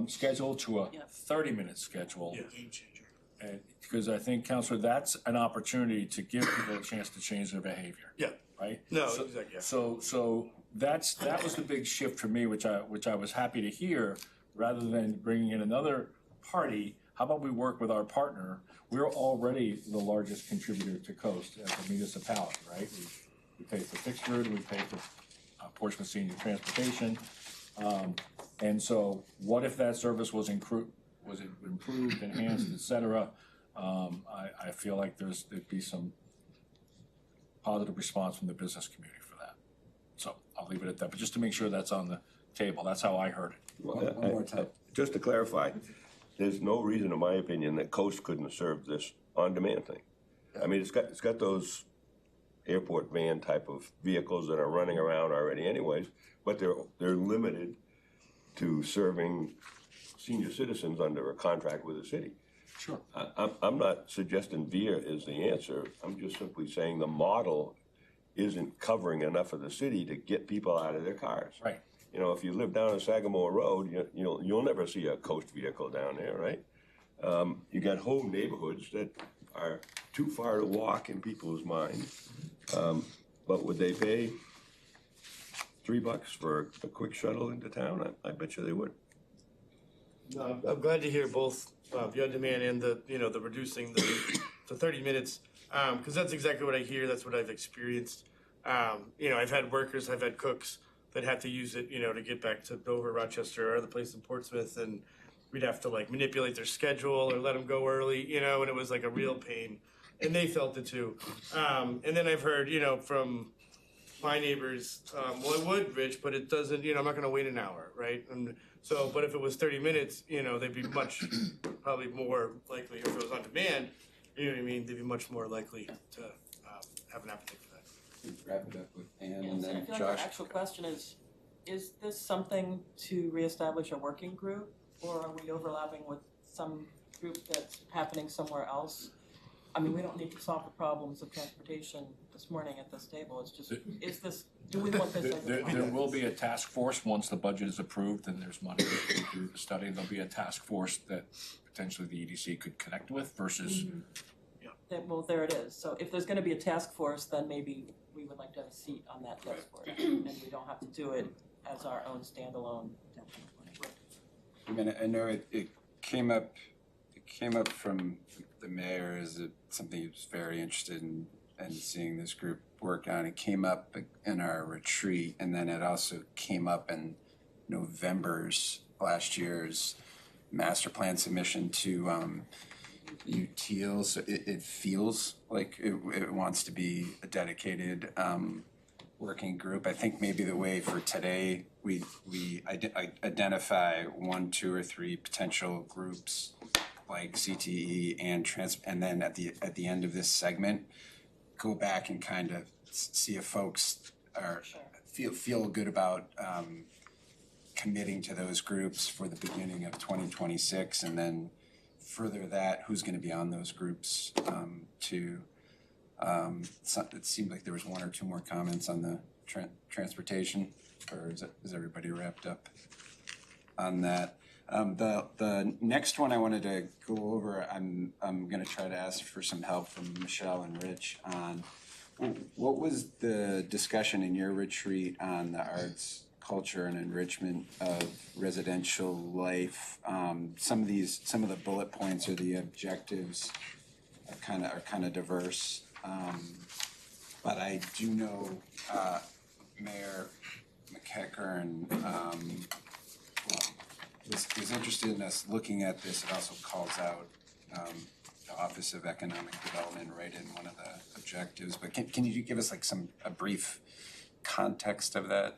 schedule to a 30-minute schedule. Yeah, game changer. And because I think, Counselor, that's an opportunity to give people a chance to change their behavior. Yeah. Right? No, exactly. Yeah. So that was the big shift for me, which I was happy to hear. Rather than bringing in another party, how about we work with our partner? We're already the largest contributor to Coast as a municipality, right? We pay for Fixford, we pay for Portsmouth Senior Transportation. And so what if that service was improved, enhanced, et cetera? I feel like there'd be some positive response from the business community for that. So I'll leave it at that, but just to make sure that's on the table, that's how I heard it. One more time. Just to clarify, there's no reason, in my opinion, that Coast couldn't have served this on-demand thing. I mean, it's got those airport van type of vehicles that are running around already anyways, but they're limited to serving senior citizens under a contract with the city. Sure. I'm not suggesting VIA is the answer. I'm just simply saying the model isn't covering enough of the city to get people out of their cars. Right. You know, if you live down on Sagamore Road, you'll never see a Coast vehicle down there, right? You got whole neighborhoods that are too far to walk in people's minds. But would they pay $3 for a quick shuttle into town? I bet you they would. No, I'm glad to hear both the on-demand and the reducing the 30 minutes, because that's exactly what I hear. That's what I've experienced. I've had workers, I've had cooks that have to use it, to get back to Dover, Rochester, or other place in Portsmouth, and we'd have to like manipulate their schedule or let them go early, and it was like a real pain, and they felt it too. And then I've heard, from my neighbors, well, it would, Rich, but it doesn't, I'm not going to wait an hour, right? And so, but if it was 30 minutes, they'd be much probably more likely, if it was on demand, you know what I mean, they'd be much more likely to have an appetite for that. Wrap it up with Ann Yeah, and so I then feel like our Josh. actual question is this something to reestablish a working group? Or are we overlapping with some group that's happening somewhere else? I mean, we don't need to solve the problems of transportation this morning at this table, it's just, do we want this as a? There will be a task force, once the budget is approved and there's money to do the study, there'll be a task force that potentially the EDC could connect with versus, Well, there it is, so if there's gonna be a task force, then maybe we would like to have a seat on that task force, and we don't have to do it as our own standalone. I mean, I know it came up from the mayor as something he was very interested in seeing this group work on. It came up in our retreat, and then it also came up in last year's master plan submission to UTIL. So it feels like it wants to be a dedicated working group. I think maybe the way for today, we identify 1, 2, or 3 potential groups like CTE and then at the end of this segment, go back and kind of see if folks feel good about committing to those groups for the beginning of 2026, and then further that, who's going to be on those groups too. It seemed like there was 1 or 2 more comments on the transportation, or is everybody wrapped up on that? The next one I wanted to go over, I'm going to try to ask for some help from Michelle and Rich on what was the discussion in your retreat on the arts, culture, and enrichment of residential life. Some of the bullet points or the objectives are kind of diverse. But I do know Mayor McEachern was interested in us looking at this. It also calls out the Office of Economic Development right in one of the objectives. But can you give us like a brief context of that?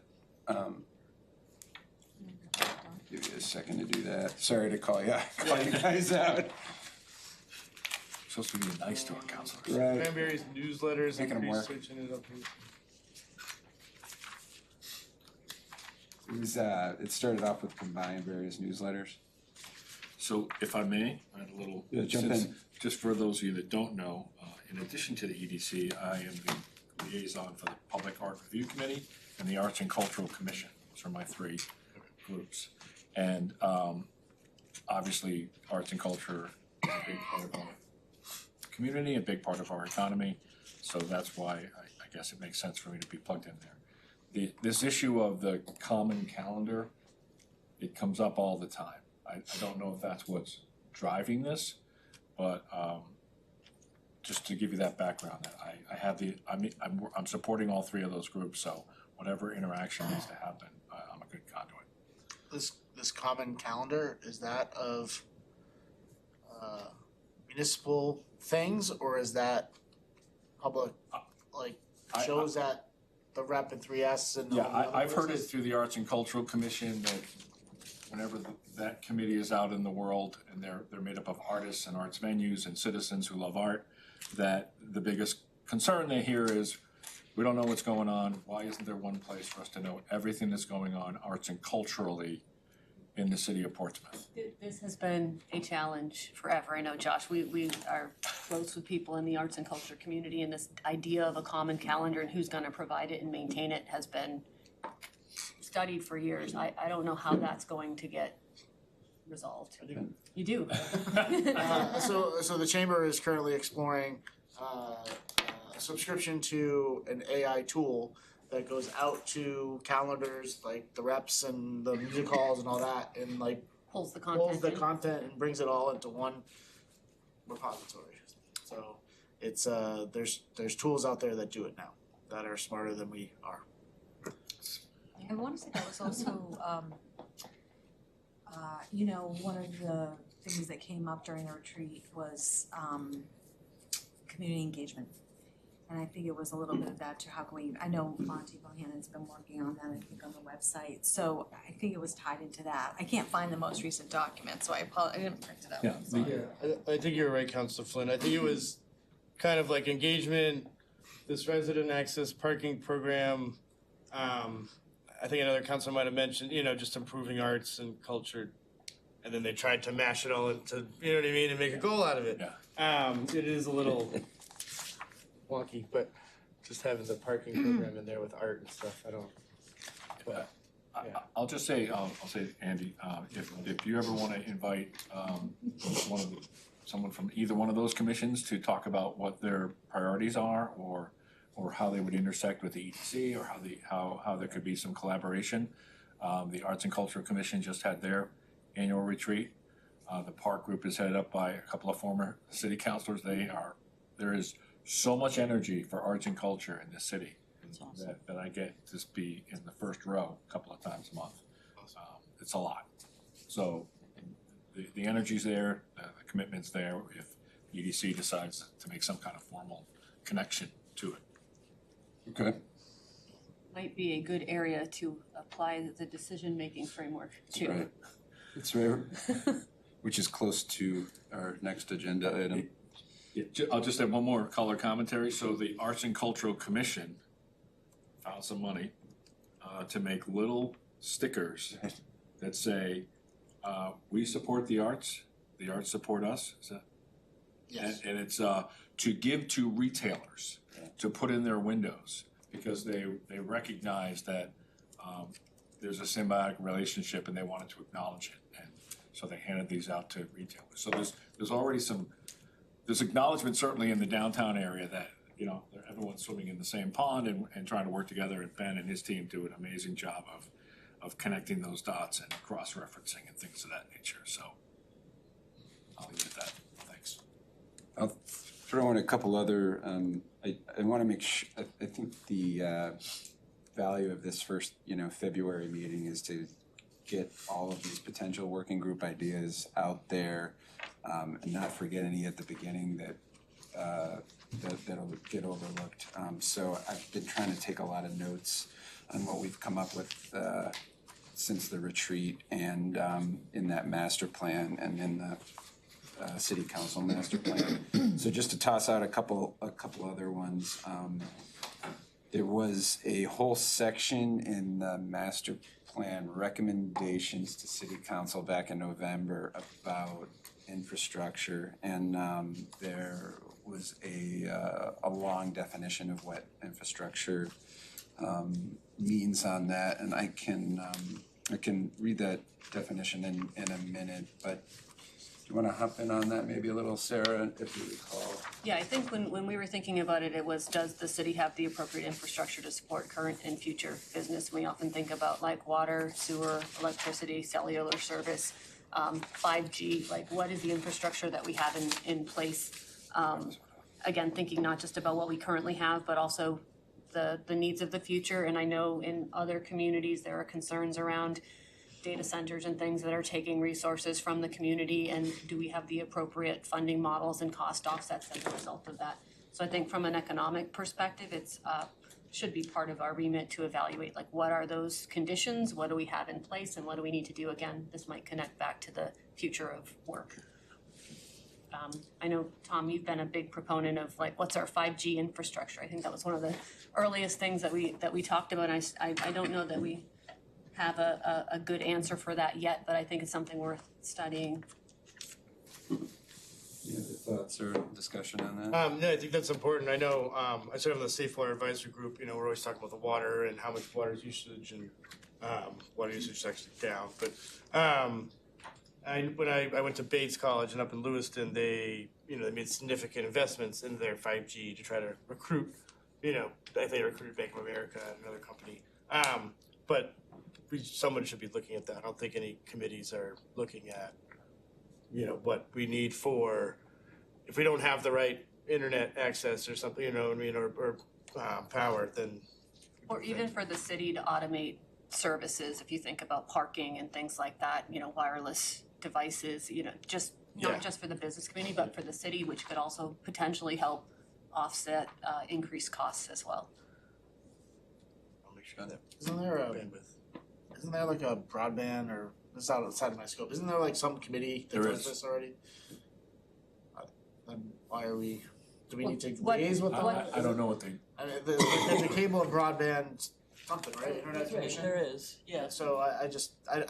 Give you a second to do that. Sorry to call you guys out. supposed to be nice to our counselors. Right. Cranberry's newsletters Making 'em and work. switching it up. It started off with combined various newsletters. So if I may, I had a little. Yeah, jump in. Just for those of you that don't know, in addition to the EDC, I am the liaison for the Public Art Review Committee and the Arts and Cultural Commission. Those are my 3 groups. And obviously, arts and culture is a big part of our community, a big part of our economy. So that's why I guess it makes sense for me to be plugged in there. This issue of the common calendar, it comes up all the time. I don't know if that's what's driving this, but just to give you that background, I'm supporting all 3 of those groups, so whatever interaction needs to happen, I'm a good conduit. This common calendar, is that of municipal things, or is that public, like shows that the rep and 3S and Yeah, all the other I've heard it places? through the Arts and Cultural Commission that whenever that committee is out in the world and they're made up of artists and arts venues and citizens who love art, that the biggest concern they hear is, we don't know what's going on. Why isn't there one place for us to know everything that's going on arts and culturally in the city of Portsmouth? This has been a challenge forever. I know, Josh, we are close with people in the arts and culture community, and this idea of a common calendar and who's gonna provide it and maintain it has been studied for years. I don't know how that's going to get resolved. You do? So the chamber is currently exploring a subscription to an AI tool that goes out to calendars, like the reps and the music halls and all that, and like Pulls the content pulls the in. content and brings it all into one repository. So it's there's tools out there that do it now that are smarter than we are. I want to say that was also, one of the things that came up during the retreat was community engagement. And I think it was a little bit of that too, how can we, I know Monty Bohannon's been working on that, I think, on the website, so I think it was tied into that. I can't find the most recent document, so I didn't print it out. Yeah, Sorry. I think you're right, Councilor Flynn. I think it was kind of like engagement, this resident access parking program. I think another councilor might have mentioned, just improving arts and culture. And then they tried to mash it all into, you know what I mean, and make a goal out of it. Yeah. It is a little wonky, but just having the parking program in there with art and stuff, I don't. But, yeah. I'll just say, I'll say, Andy, if you ever wanna invite, someone from either one of those commissions to talk about what their priorities are, or how they would intersect with the EDC, or how there could be some collaboration. The Arts and Culture Commission just had their annual retreat. The park group is headed up by a couple of former city councilors. There is so much energy for arts and culture in this city that I get to be in the first row a couple of times a month. It's a lot. So the energy's there, the commitment's there, if EDC decides to make some kind of formal connection to it. Okay. Might be a good area to apply the decision-making framework to. Right. That's right. Which is close to our next agenda item. Yeah, I'll just add one more color commentary. So the Arts and Cultural Commission found some money to make little stickers that say, we support the arts support us. Is that? Yes. And it's to give to retailers to put in their windows, because they recognize that there's a symbiotic relationship and they wanted to acknowledge it. And so they handed these out to retailers. So there's already there's acknowledgement certainly in the downtown area that, everyone's swimming in the same pond and trying to work together. And Ben and his team do an amazing job of connecting those dots and cross-referencing and things of that nature. So I'll leave it at that. Thanks. I'll throw in a couple other, I want to make sure, I think the value of this first, February meeting is to get all of these potential working group ideas out there, and not forget any at the beginning that'll get overlooked. So I've been trying to take a lot of notes on what we've come up with since the retreat, and in that master plan and in the city council master plan. So just to toss out a couple other ones. There was a whole section in the master plan recommendations to city council back in November about infrastructure, and there was a long definition of what infrastructure means on that, and I can read that definition in a minute, but do you want to hop in on that maybe a little, Sarah, if you recall? Yeah, I think when we were thinking about it, it was, does the city have the appropriate infrastructure to support current and future business? We often think about like water, sewer, electricity, cellular service, 5G, like what is the infrastructure that we have in place? Again, thinking not just about what we currently have, but also the needs of the future. And I know in other communities, there are concerns around data centers and things that are taking resources from the community, and do we have the appropriate funding models and cost offsets as a result of that? So I think from an economic perspective, it's should be part of our remit to evaluate like what are those conditions, what do we have in place, and what do we need to do? Again, this might connect back to the future of work. I know, Tom, you've been a big proponent of like what's our 5G infrastructure. I think that was one of the earliest things that we talked about. I don't know that we have a good answer for that yet, but I think it's something worth studying. Any other thoughts or discussion on that? No, I think that's important. I know, I serve on the Safe Water Advisory Group. We're always talking about the water and how much water usage and water usage is actually down. But when I went to Bates College and up in Lewiston, they made significant investments into their 5G to try to recruit. I think they recruited Bank of America and another company. But someone should be looking at that. I don't think any committees are looking at what we need for, if we don't have the right internet access or something, or power, then. Or even for the city to automate services, if you think about parking and things like that, wireless devices, just not just for the business community, but for the city, which could also potentially help offset increased costs as well. I'll make sure that, isn't there like a broadband, or this is outside of my scope, isn't there like some committee that There does is. this already? Then why are we, do we need to What- liaise with them? I don't know what they, I mean, there's a cable and broadband something, right, internet commission? There is, yeah. So I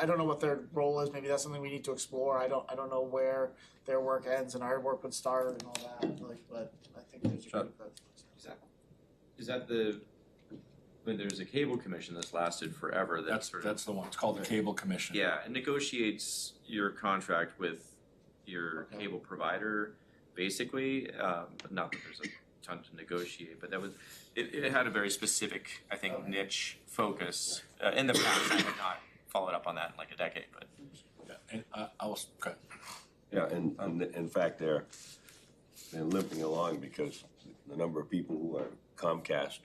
don't know what their role is, maybe that's something we need to explore, I don't know where their work ends and our work would start and all that, like, but I think there's a Sure. group that. Is that when there's a cable commission that's lasted forever that sort of. that's the one, it's called the Cable Commission. Yeah, it negotiates your contract with your Okay. cable provider, basically. But not that there's a ton to negotiate, but it had a very specific, I think, niche focus. In the past, I have not followed up on that in like a decade, but. Yeah, and I was, okay. Yeah, and in fact, they're limping along because the number of people who are Comcast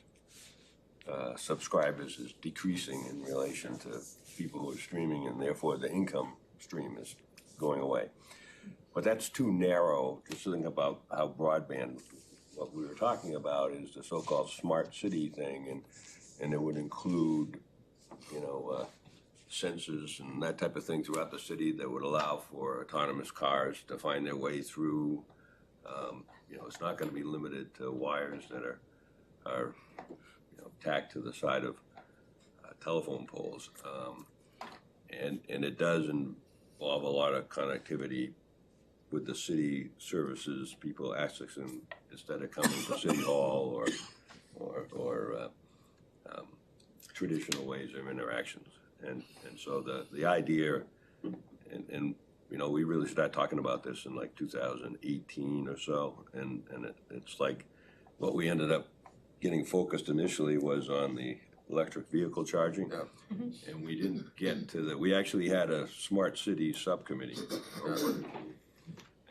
subscribers is decreasing in relation to people who are streaming, and therefore the income stream is going away. But that's too narrow. Just think about how broadband, what we were talking about is the so-called smart city thing, and it would include, sensors and that type of thing throughout the city that would allow for autonomous cars to find their way through. It's not going to be limited to wires that are tacked to the side of telephone poles. And it does involve a lot of connectivity with the city services, people accessing instead of coming to City Hall or traditional ways of interactions. And so the idea, and we really started talking about this in like 2018 or so, and it's like what we ended up getting focused initially was on the electric vehicle charging. Yeah. And we didn't get to the, we actually had a smart city subcommittee.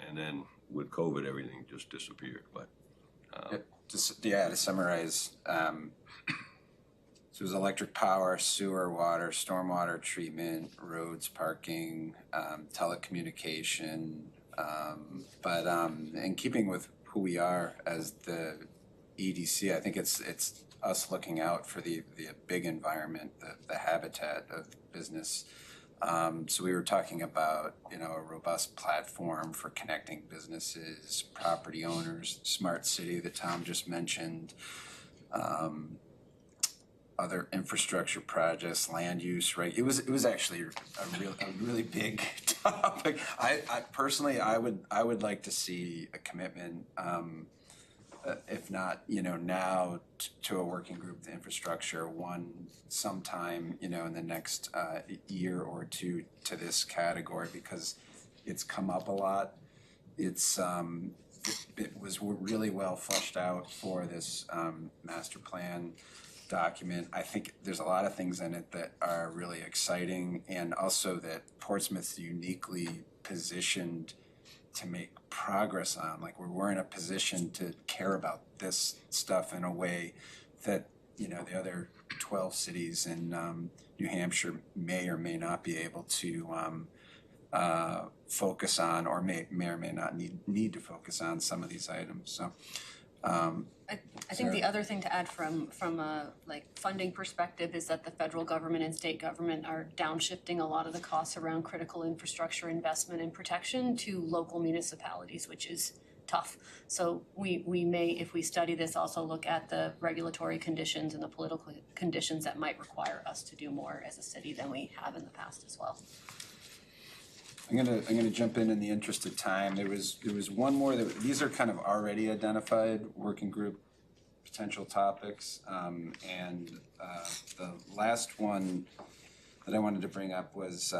And then with COVID, everything just disappeared, but. To summarize, so it was electric power, sewer, water, stormwater treatment, roads, parking, telecommunication. But in keeping with who we are as the EDC, I think it's us looking out for the big environment, the habitat of business. So we were talking about, a robust platform for connecting businesses, property owners, smart city that Tom just mentioned, other infrastructure projects, land use, right? It was actually a really big topic. I personally, I would like to see a commitment, if not, now to a working group, the infrastructure, sometime, in the next year or two to this category, because it's come up a lot. It was really well fleshed out for this master plan document. I think there's a lot of things in it that are really exciting, and also that Portsmouth's uniquely positioned to make progress on. Like we're in a position to care about this stuff in a way that the other 12 cities in New Hampshire may or may not be able to focus on, or may or may not need to focus on some of these items. So I think the other thing to add from a funding perspective is that the federal government and state government are downshifting a lot of the costs around critical infrastructure investment and protection to local municipalities, which is tough. So we may, if we study this, also look at the regulatory conditions and the political conditions that might require us to do more as a city than we have in the past as well. I'm gonna jump in the interest of time. There was one more these are kind of already identified working group potential topics, and the last one that I wanted to bring up was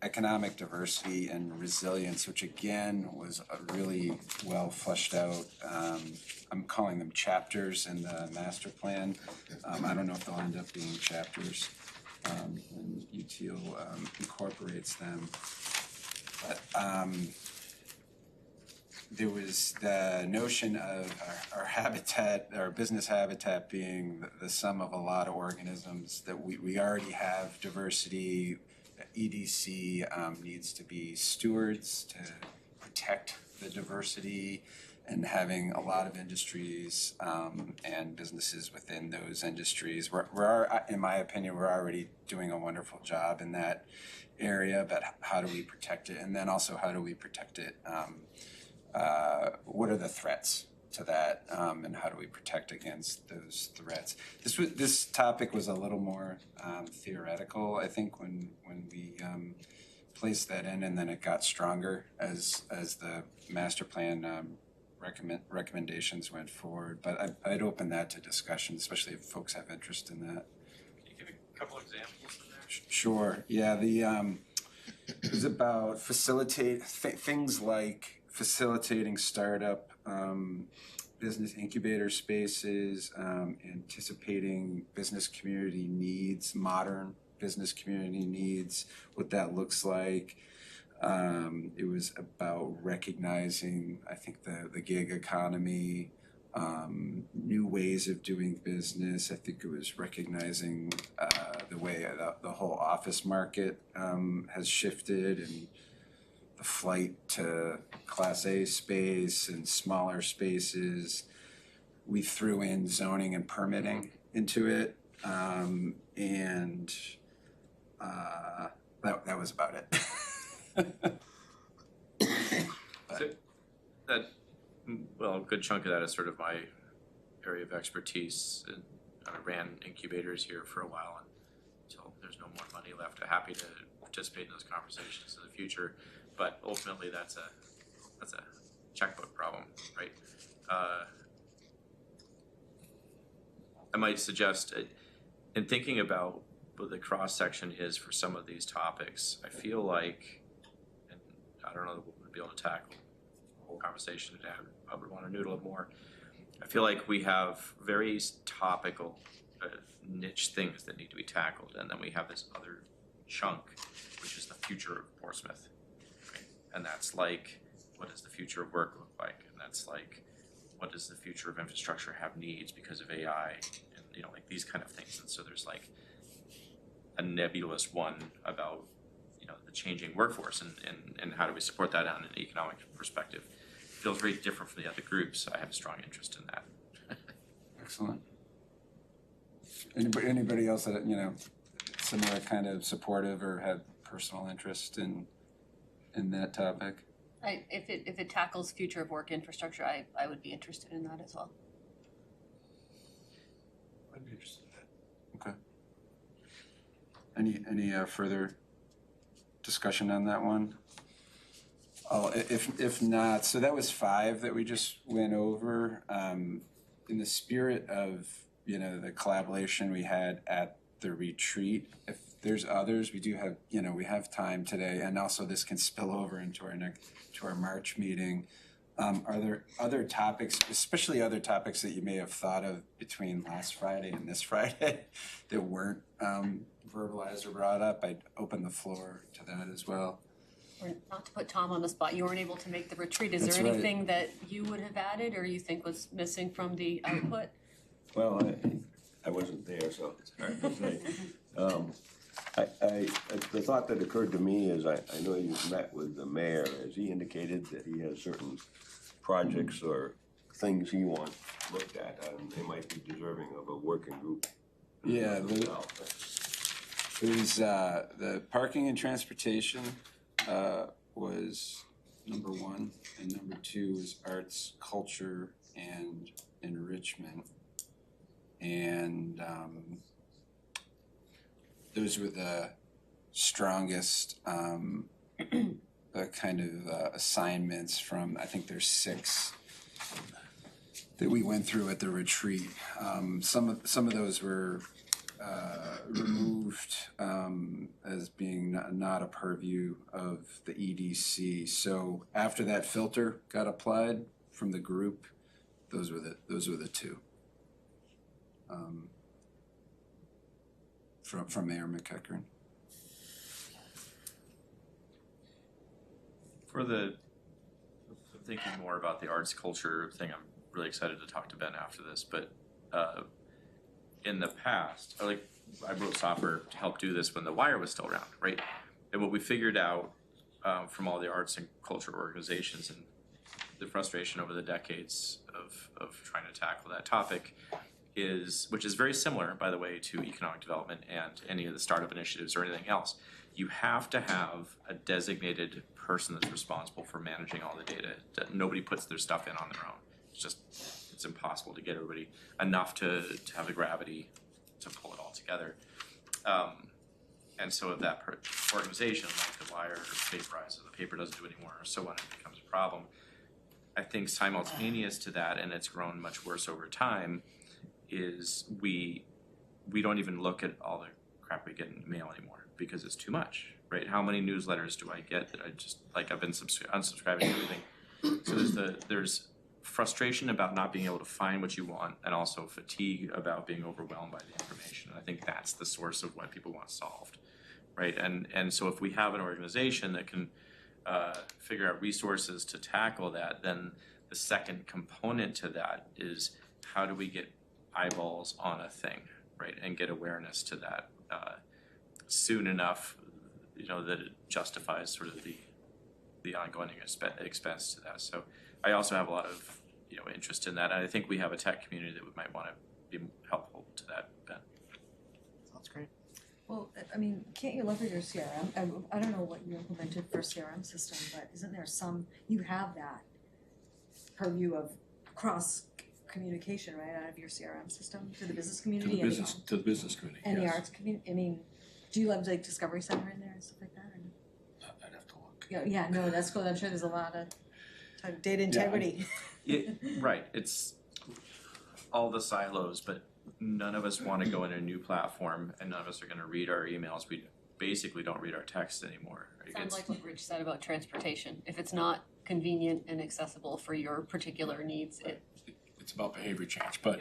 economic diversity and resilience, which again was a really well fleshed out. I'm calling them chapters in the master plan. I don't know if they'll end up being chapters. And UTO incorporates them. But there was the notion of our habitat, our business habitat being the sum of a lot of organisms, that we already have diversity. EDC needs to be stewards to protect the diversity and having a lot of industries and businesses within those industries. In my opinion, we're already doing a wonderful job in that area, but how do we protect it? And then also, how do we protect it? What are the threats to that, and how do we protect against those threats? This topic was a little more theoretical, I think, when we placed that in, and then it got stronger as the master plan recommendations went forward. But I'd open that to discussion, especially if folks have interest in that. Can you give a couple examples of that? Sure. Yeah. It was about things like facilitating startup business incubator spaces, anticipating business community needs, modern business community needs, what that looks like. It was about recognizing, I think, the gig economy, new ways of doing business. I think it was recognizing the way the whole office market has shifted, and the flight to Class A space and smaller spaces. We threw in zoning and permitting into it, and that was about it. A good chunk of that is sort of my area of expertise. And I ran incubators here for a while until there's no more money left. I'm happy to participate in those conversations in the future, but ultimately that's a checkbook problem, right? I might suggest, in thinking about what the cross section is for some of these topics, I feel like, and I don't know that we'll be able to tackle the whole conversation today. I would want to noodle it more. I feel like we have very topical niche things that need to be tackled, and then we have this other chunk, which is the future of Portsmouth. Right? And that's like, what does the future of work look like? And that's like, what does the future of infrastructure have needs because of AI, and like these kind of things. And so there's like a nebulous one about the changing workforce and how do we support that on an economic perspective. It feels very different from the other groups. I have a strong interest in that. Excellent. Anybody else that similar kind of supportive or have personal interest in that topic? If it tackles future of work infrastructure, I would be interested in that as well. I'd be interested in that. Okay. Any further discussion on that one? Oh, if not, so that was 5 that we just went over. In the spirit of the collaboration we had at the retreat, if there's others, we do have we have time today, and also this can spill over into our March meeting. Are there other topics, especially other topics that you may have thought of between last Friday and this Friday that weren't verbalized or brought up? I'd open the floor to that as well. Or not to put Tom on the spot, you weren't able to make the retreat. Is That's there right. anything that you would have added or you think was missing from the output? Well, I wasn't there, so it's hard to say. The thought that occurred to me is I know you met with the mayor. Has he indicated that he has certain projects or things he wants looked at, and they might be deserving of a working group? Yeah, it was the parking and transportation was number 1, and number 2 was arts, culture, and enrichment. And those were the strongest kind of assignments from, I think there's 6 that we went through at the retreat. Some of those were removed as being not a purview of the EDC. So after that filter got applied from the group, those were the 2. From Mayor McEachern. For thinking more about the arts culture thing, I'm really excited to talk to Ben after this, but in the past, I wrote software to help do this when the Wire was still around, right? And what we figured out from all the arts and culture organizations and the frustration over the decades of trying to tackle that topic which is very similar, by the way, to economic development and any of the startup initiatives or anything else. You have to have a designated person that's responsible for managing all the data. That nobody puts their stuff in on their own. It's impossible to get everybody enough to have the gravity to pull it all together. And so if that organization, like the Wire or Vaporize, or the paper doesn't do it anymore, or so on, it becomes a problem. I think simultaneous to that, and it's grown much worse over time, is we don't even look at all the crap we get in the mail anymore because it's too much, right? How many newsletters do I get that I just, like, I've been unsubscribing to everything. So there's frustration about not being able to find what you want, and also fatigue about being overwhelmed by the information. And I think that's the source of what people want solved, right? And so if we have an organization that can figure out resources to tackle that, then the second component to that is how do we get eyeballs on a thing, right, and get awareness to that soon enough, that it justifies sort of the ongoing expense to that. So I also have a lot of interest in that, and I think we have a tech community that might want to be helpful to that bent. Sounds great. Well, I mean, can't you leverage your CRM? I don't know what you implemented for CRM system, but isn't there you have that purview of cross communication, right, out of your CRM system to the business community? To the business community, and the yes. arts community. I mean, do you leverage like Discovery Center in there and stuff like that? Or no? I'd have to look. Yeah, no, that's cool. I'm sure there's a lot of data integrity. Right, it's all the silos, but none of us want to go in a new platform, and none of us are going to read our emails. We basically don't read our text anymore. Right? Sounds like what Rich said about transportation. If it's not convenient and accessible for your particular needs, It's about behavior change, but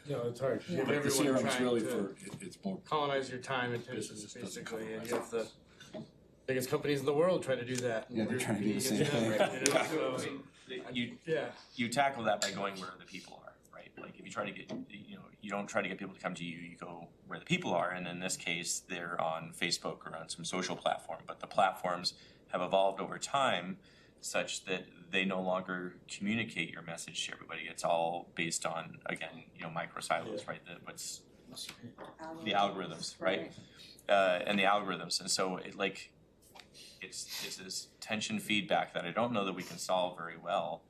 No, it's hard. You have but the everyone CRM is trying really to it's more. colonize your time and attention, Business doesn't basically, and colonize you have the biggest companies in the world trying to do that. Yeah, they're trying to do the same Yeah, thing. right, so, yeah. You tackle that by going where the people are, right? Like if you try to get, you don't try to get people to come to you, you go where the people are. And in this case, they're on Facebook or on some social platform. But the platforms have evolved over time such that they no longer communicate your message to everybody. It's all based on, again, micro silos, right? The algorithms, right? And the algorithms. And so it's this tension feedback that I don't know that we can solve very well,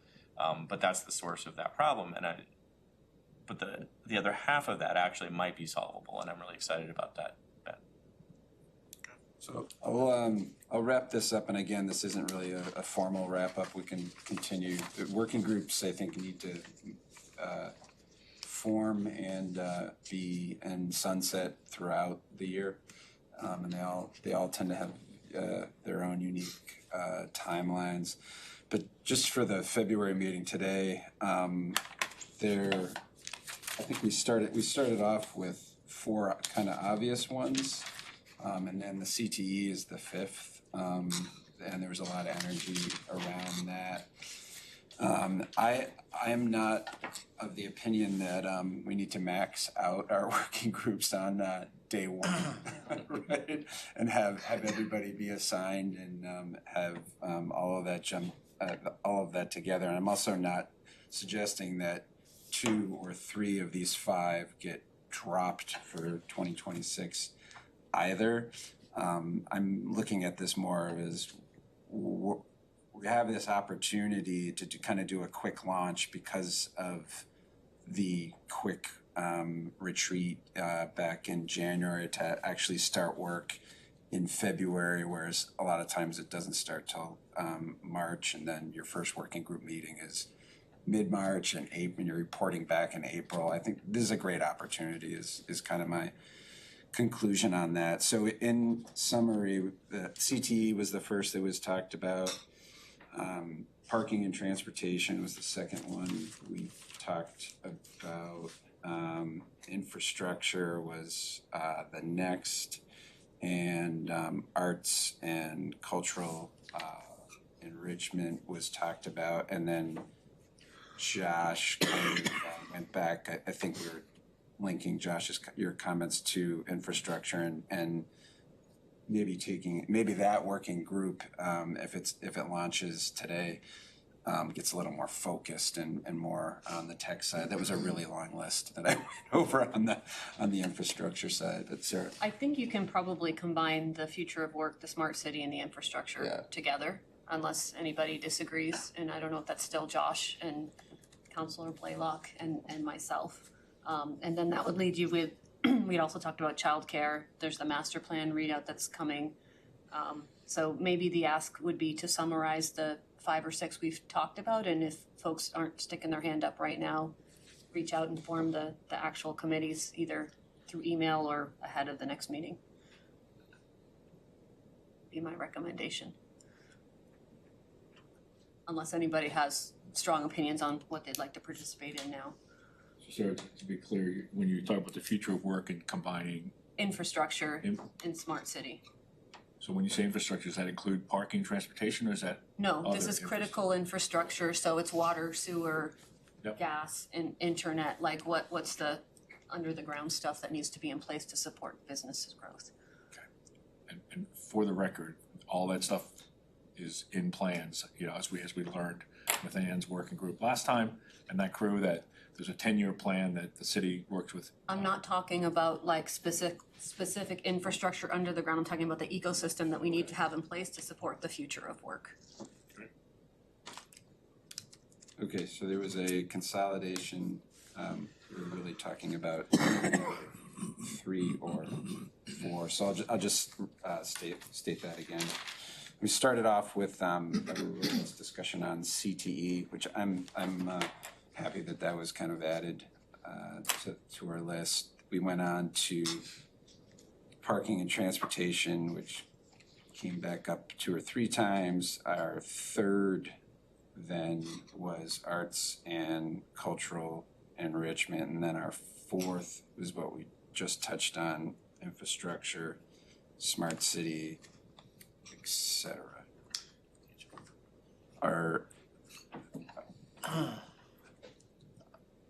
but that's the source of that problem. But the other half of that actually might be solvable, and I'm really excited about that. So I'll wrap this up, and again, this isn't really a formal wrap up. We can continue. The working groups, I think, need to form and be and sunset throughout the year, and they all tend to have their own unique timelines. But just for the February meeting today, I think we started off with 4 kind of obvious ones. And then the CTE is the 5th, and there was a lot of energy around that. I'm not of the opinion that we need to max out our working groups on day 1, right? And have everybody be assigned and have all of that together. And I'm also not suggesting that 2 or 3 of these 5 get dropped for 2026. Either. I'm looking at this more as we have this opportunity to kind of do a quick launch because of the quick retreat back in January to actually start work in February, whereas a lot of times it doesn't start till March, and then your first working group meeting is mid-March, and you're reporting back in April. I think this is a great opportunity is kind of my conclusion on that. So in summary, the CTE was the first that was talked about. Parking and transportation was the second one we talked about. Infrastructure was the next, and arts and cultural enrichment was talked about. And then Josh kind of went back. I think we were linking your comments to infrastructure and maybe that working group, if it launches today, gets a little more focused and more on the tech side. That was a really long list that I went over on the infrastructure side, but Sarah. I think you can probably combine the future of work, the smart city, and the infrastructure Yeah. together, unless anybody disagrees. And I don't know if that's still Josh and Councilor Blaylock and myself. And then that would lead you with, we'd also talked about childcare. There's the master plan readout that's coming. So maybe the ask would be to summarize the 5 or 6 we've talked about, and if folks aren't sticking their hand up right now, reach out and form the actual committees, either through email or ahead of the next meeting. Be my recommendation. Unless anybody has strong opinions on what they'd like to participate in now. So Sarah, to be clear, when you talk about the future of work and combining, Infrastructure in smart city. so when you say infrastructure, does that include parking, transportation, or is that? No, this Other is critical infrastructure, so it's water, sewer, Yep. gas, and internet, like what's the under the ground stuff that needs to be in place to support business growth. And for the record, all that stuff is in plans, as we learned with Ann's working group last time, and that crew, that there's a 10-year plan that the city works with. I'm not talking about like specific infrastructure under the ground, I'm talking about the ecosystem that we need to have in place to support the future of work. Okay, so there was a consolidation, we were really talking about 3 or 4, so I'll just state that again. We started off with a robust discussion on CTE, which I'm happy that was kind of added to our list. We went on to parking and transportation, which came back up 2 or 3 times. Our third then was arts and cultural enrichment, and then our 4th was what we just touched on, infrastructure, smart city, etc. Our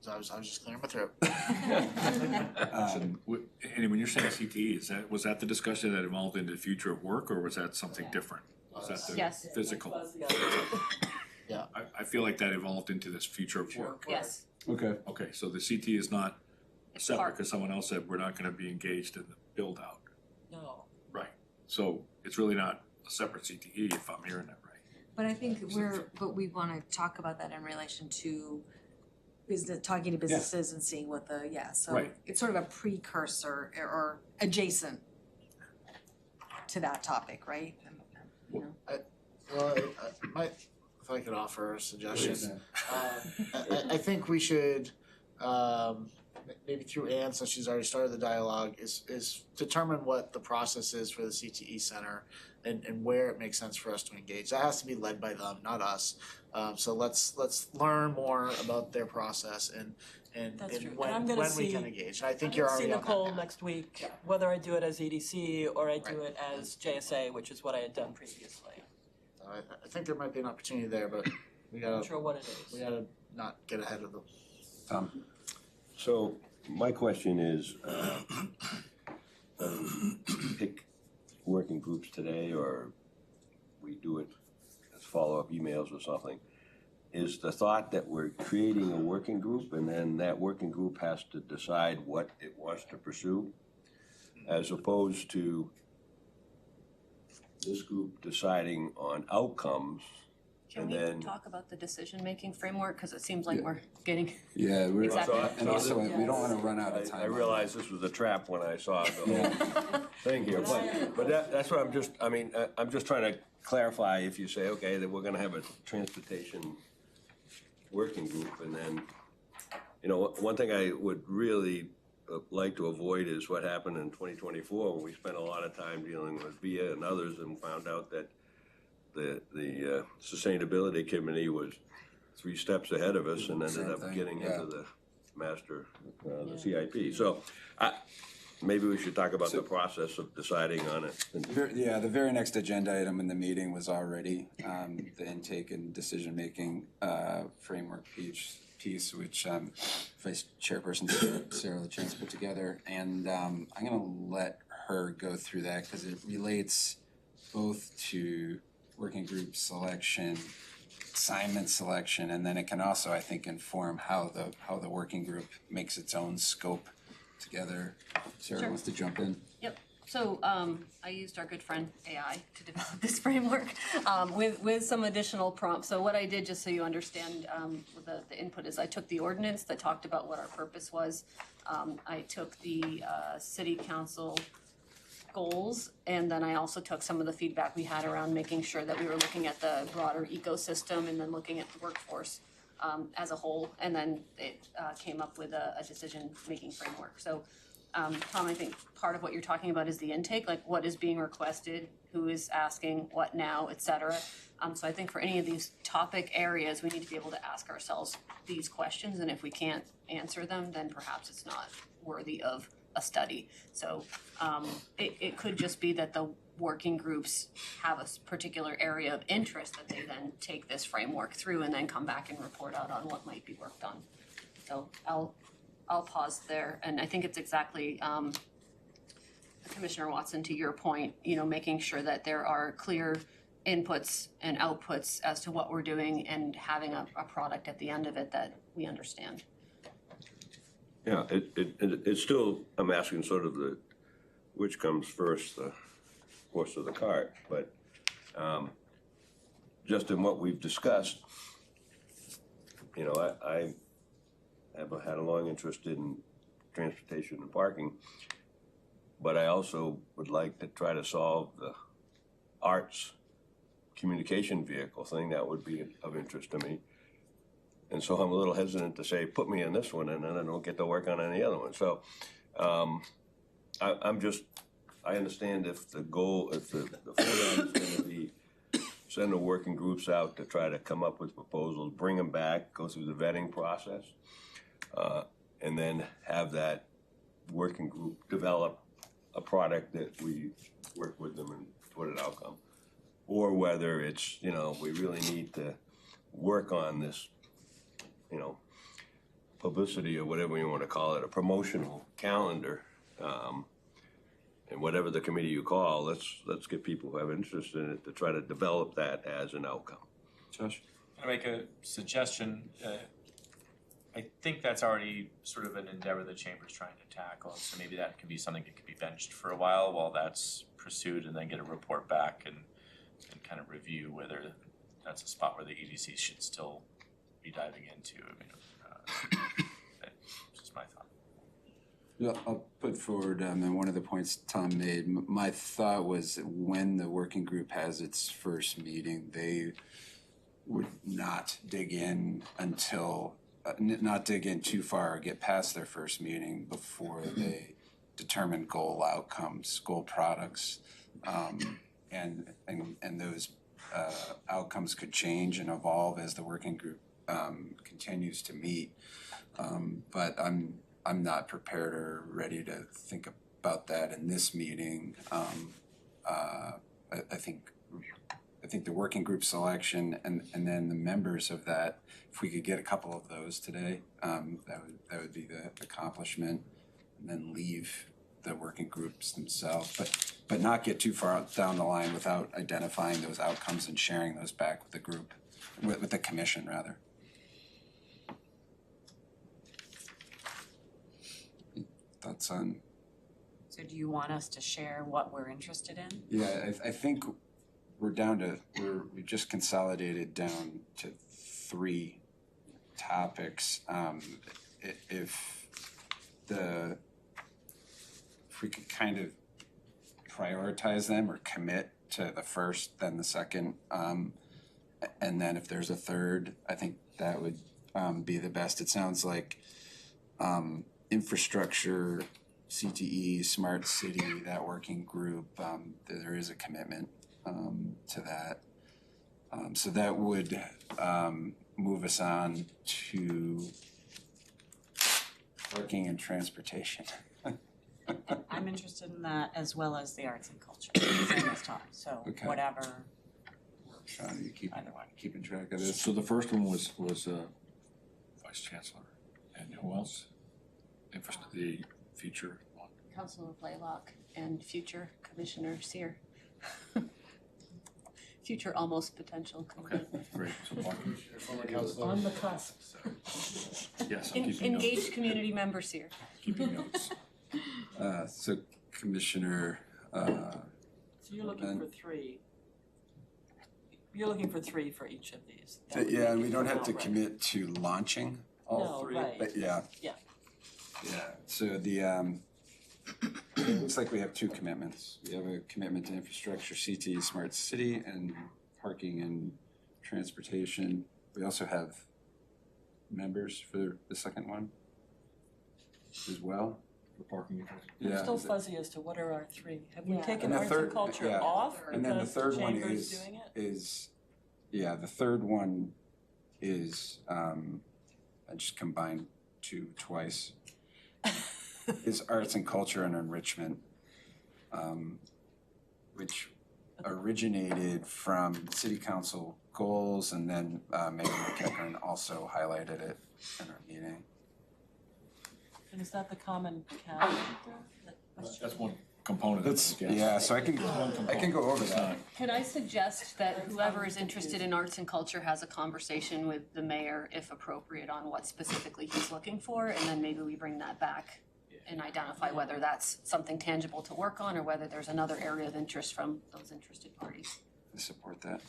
So I was just clearing my throat. Andy, when you're saying CTE, was that the discussion that evolved into the future of work, or was that something different? Was that the Yes. physical? Yeah. I feel like that evolved into this future of work. Yes, okay. Okay, so the CTE is not it's separate, part, because someone else said we're not gonna be engaged in the build out. No. Right, so it's really not a separate CTE, if I'm hearing that right. But I think but we wanna talk about that in relation to talking to businesses and seeing what so Right. it's sort of a precursor or adjacent to that topic, right? Well, if I could offer a suggestion, I think we should, maybe through Ann, since she's already started the dialogue, is determine what the process is for the CTE Center and where it makes sense for us to engage. That has to be led by them, not us. So let's learn more about their process and That's true. And when I'm gonna we see- can engage. And I think you're already I'm on gonna see that Nicole path. next week, whether I do it as EDC or I do it as JSA, which is what I had done previously. I think there might be an opportunity there, but we I'm not gotta sure what it is. not get ahead of them. Tom? So my question is, pick working groups today, or we do it as follow-up emails or something. Is the thought that we're creating a working group and then that working group has to decide what it wants to pursue, as opposed to this group deciding on outcomes? can And we then- talk about the decision-making framework, cause it seems like Yeah. we're getting, Yeah, we're, Exactly. and also, we don't wanna run out of time. I realized this was a trap when I saw the Yeah. whole thing here, but that's what I'm just trying to clarify. If you say, okay, that we're gonna have a transportation working group, and then, one thing I would really like to avoid is what happened in 2024, when we spent a lot of time dealing with VIA and others and found out that the sustainability committee was 3 steps ahead of us and ended Same up thing, getting yeah. into the master, the CIP. So maybe we should talk about the process of deciding on it. The very next agenda item in the meeting was already the intake and decision-making framework piece, which Vice Chairperson Sarah LaChance put together. And I'm gonna let her go through that because it relates both to working group selection, assignment selection, and then it can also, I think, inform how the working group makes its own scope together. Sarah Sure. wants to jump in. Yep, so I used our good friend AI to develop this framework with some additional prompts. So what I did, just so you understand with the input, is I took the ordinance that talked about what our purpose was. I took the city council goals, and then I also took some of the feedback we had around making sure that we were looking at the broader ecosystem and then looking at the workforce as a whole, and then it came up with a decision-making framework. So, Tom, I think part of what you're talking about is the intake, like what is being requested, who is asking, what now, et cetera. So I think for any of these topic areas, we need to be able to ask ourselves these questions, and if we can't answer them, then perhaps it's not worthy of a study. So it could just be that the working groups have a particular area of interest that they then take this framework through and then come back and report out on what might be worked on. So I'll pause there, and I think it's exactly Commissioner Watson, to your point, making sure that there are clear inputs and outputs as to what we're doing and having a product at the end of it that we understand. Yeah, it's still, I'm asking sort of which comes first, the horse or the cart, but just in what we've discussed, I have had a long interest in transportation and parking, but I also would like to try to solve the arts communication vehicle thing. That would be of interest to me. And so I'm a little hesitant to say, put me in this one, and then I don't get to work on any other one. So I understand if the goal, if the program is going to be send the working groups out to try to come up with proposals, bring them back, go through the vetting process, and then have that working group develop a product that we work with them and put an outcome. Or whether it's, we really need to work on this, publicity or whatever you want to call it, a promotional calendar, and whatever the committee you call, let's get people who have interest in it to try to develop that as an outcome. Josh? Can I make a suggestion? I think that's already sort of an endeavor the chamber's trying to tackle, so maybe that could be something that could be benched for a while that's pursued, and then get a report back and kind of review whether that's a spot where the EDC should still be diving into. That's just my thought. Yeah, I'll put forward, and one of the points Tom made, my thought was that when the working group has its first meeting, they would not dig in until, not dig in too far or get past their first meeting before they determine goal outcomes, goal products. And those outcomes could change and evolve as the working group continues to meet. But I'm not prepared or ready to think about that in this meeting. I think the working group selection and then the members of that, if we could get a couple of those today, that would be the accomplishment, and then leave the working groups themselves, but not get too far down the line without identifying those outcomes and sharing those back with the group, with the commission rather. Thoughts on? So do you want us to share what we're interested in? Yeah, I think we just consolidated down to 3 topics. If we could kind of prioritize them or commit to the first, then the second, and then if there's a third, I think that would be the best. It sounds like infrastructure, CTE, smart city, that working group, there is a commitment to that. So that would move us on to parking and transportation. I'm interested in that as well as the arts and culture, same as Tom, so Okay. whatever works, Sean, you either one. keeping track of this? So the first one was Vice Chancellor, and who else? The feature one. Councilor Blaylock and future Commissioner Seer. Future almost potential Okay, commissioner. great. So parking, Former counselor. On the cusp. yes, I'm keeping notes. Engaged community member Seer. Keeping notes. So Commissioner, So you're looking And- for three. You're looking for three for each of these. That would yeah, and make we it don't have to outright. commit to launching all No, three, right. but yeah. Yeah. Yeah, so it looks like we have two commitments. We have a commitment to infrastructure, CTE Smart City, and parking and transportation. We also have members for the second one as well. For parking and transportation. I'm Yeah. still is it- fuzzy as to what are our three. Have we Yeah. taken And the arts third- and culture yeah. off And then the because third one Chamber's is, doing it? the third one is, I just combined two twice, is arts and culture and enrichment, which originated from city council goals, and then Megan McEachern also highlighted it in our meeting. And is that the common calendar? That's one component of That's, it, yes. yeah, so I can go over It's that. not- Could I suggest that whoever is interested in arts and culture has a conversation with the mayor, if appropriate, on what specifically he's looking for, and then maybe we bring that back and identify whether that's something tangible to work on, or whether there's another area of interest from those interested parties. I support that.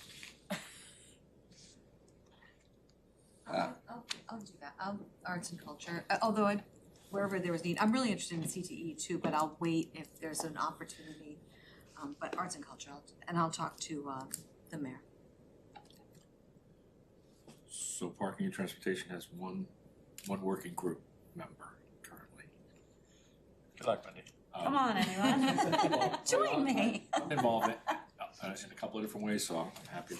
I'll do that. Arts and culture, although wherever there was need, I'm really interested in CTE too, but I'll wait if there's an opportunity. But arts and culture, I'll talk to the mayor. So parking and transportation has one working group member currently. Good luck, Wendy. Come on, anyone? Join me. I'm involved in a couple of different ways, so I'm happy.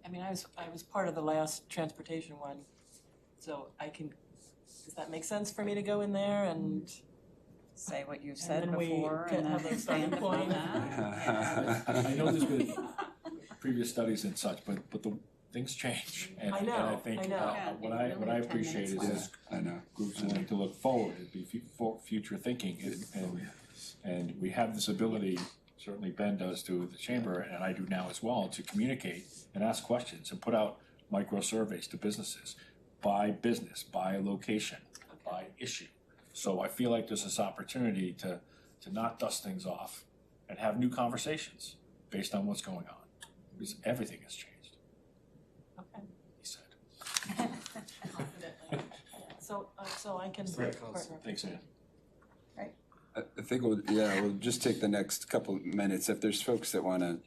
I mean, I was part of the last transportation one, so does that make sense for me to go in there and Say what you've and said then we before can and have then a starting expand upon point? that. I know there's been previous studies and such, but the things change. And I and know, I think I know. Yeah, what it I really 10 appreciate is minutes Yeah, I know. groups willing to look forward, it'd be future thinking, and we have this ability, certainly Ben does to the chamber, and I do now as well, to communicate and ask questions and put out micro surveys to businesses by business, by location, by issue. So I feel like there's this opportunity to not dust things off and have new conversations based on what's going on, because everything has changed, Okay. he said. So I can Great partner. concept. Thanks, Ann. I think we'll just take the next couple minutes. If there's folks that wanna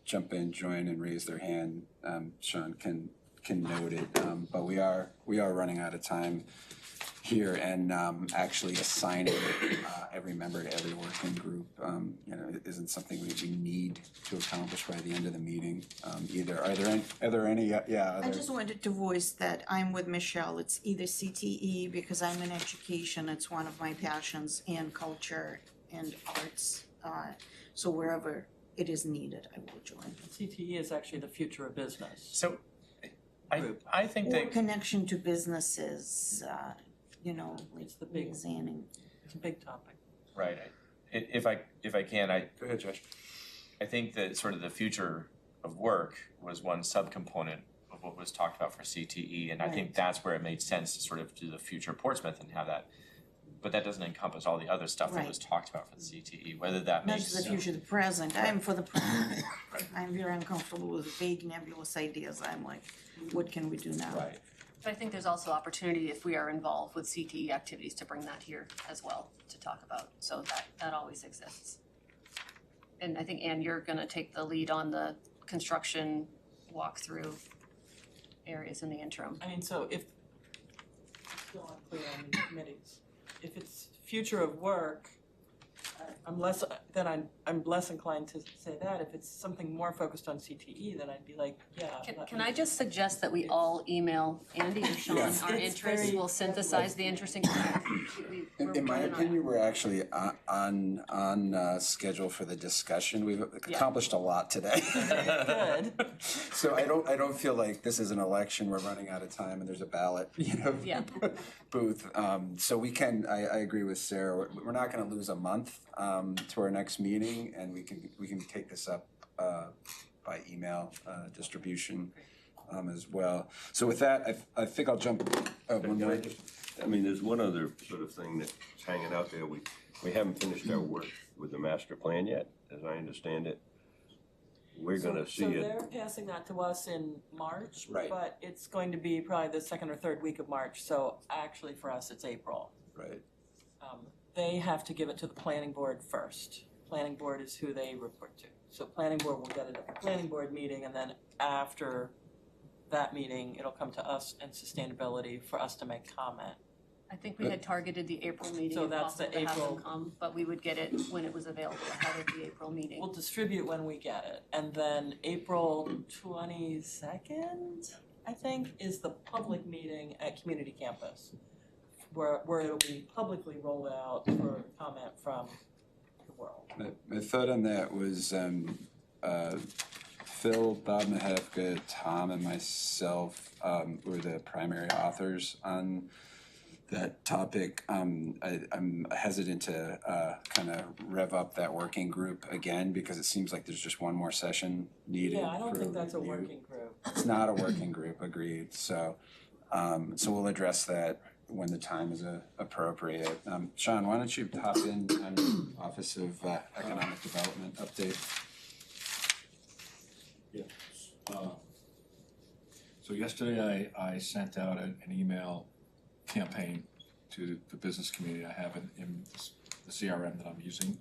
jump in, join and raise their hand, Sean can note it. But we are running out of time here, and actually assigning every member to every working group, it isn't something we need to accomplish by the end of the meeting, either. Are there any, I just wanted to voice that I'm with Michelle. It's either CTE, because I'm in education, it's one of my passions, and culture and arts. So wherever it is needed, I will join. CTE is actually the future of business. So I think Or that connection to businesses, like It's the big- Zanning. It's a big topic. right. If I can, Go ahead, Josh. I think that sort of the future of work was one subcomponent of what was talked about for CTE, and I think Right. that's where it made sense to sort of do the future Portsmouth and have that. But that doesn't encompass all the other stuff that Right. was talked about for the CTE, whether that Not makes. just the future, the present. I'm for the present. I'm very uncomfortable with vague nebulous ideas. I'm like, what can we do now? Right. But I think there's also opportunity, if we are involved with CTE activities, to bring that here as well to talk about, so that always exists. And I think, Ann, you're gonna take the lead on the construction walkthrough areas in the interim. I mean, so if, still unclear on the committees, if it's future of work, I'm less inclined to say that. If it's something more focused on CTE, then I'd be like, yeah. Can I just suggest that we all email Andy or Sean Yeah. our It's interests? very- We'll synthesize the interesting. In my opinion, we're actually on schedule for the discussion. We've accomplished a lot today. Good. So I don't feel like this is an election, we're running out of time and there's a ballot, Yeah. booth. So we can, I agree with Sarah, we're not gonna lose a month to our next meeting, and we can take this up by email distribution as well. So with that, I think I'll jump one more. I mean, there's one other sort of thing that's hanging out there. We haven't finished our work with the master plan yet, as I understand it. We're gonna see So it. they're passing that to us in March, Right. but it's going to be probably the second or third week of March, so actually for us, it's April. Right. They have to give it to the planning board first. Planning board is who they report to. So planning board will get it at the planning board meeting, and then after that meeting, it'll come to us and sustainability for us to make comment. I think we had targeted the April meeting, So if that's the possible, to have them April- come, but we would get it when it was available ahead of the April meeting. We'll distribute when we get it, and then April 22nd, I think, is the public meeting at Community Campus, where it'll be publicly rolled out for comment from the world. My thought on that was Phil, Bob Mahevka, Tom, and myself were the primary authors on that topic. I'm hesitant to kind of rev up that working group again, because it seems like there's just one more session needed. Yeah, I don't for think that's a review. working group. It's not a working group, agreed, so we'll address that when the time is appropriate. Sean, why don't you hop in on Office of Economic Development update? Yeah. So yesterday I sent out an email campaign to the business community I have in the CRM that I'm using.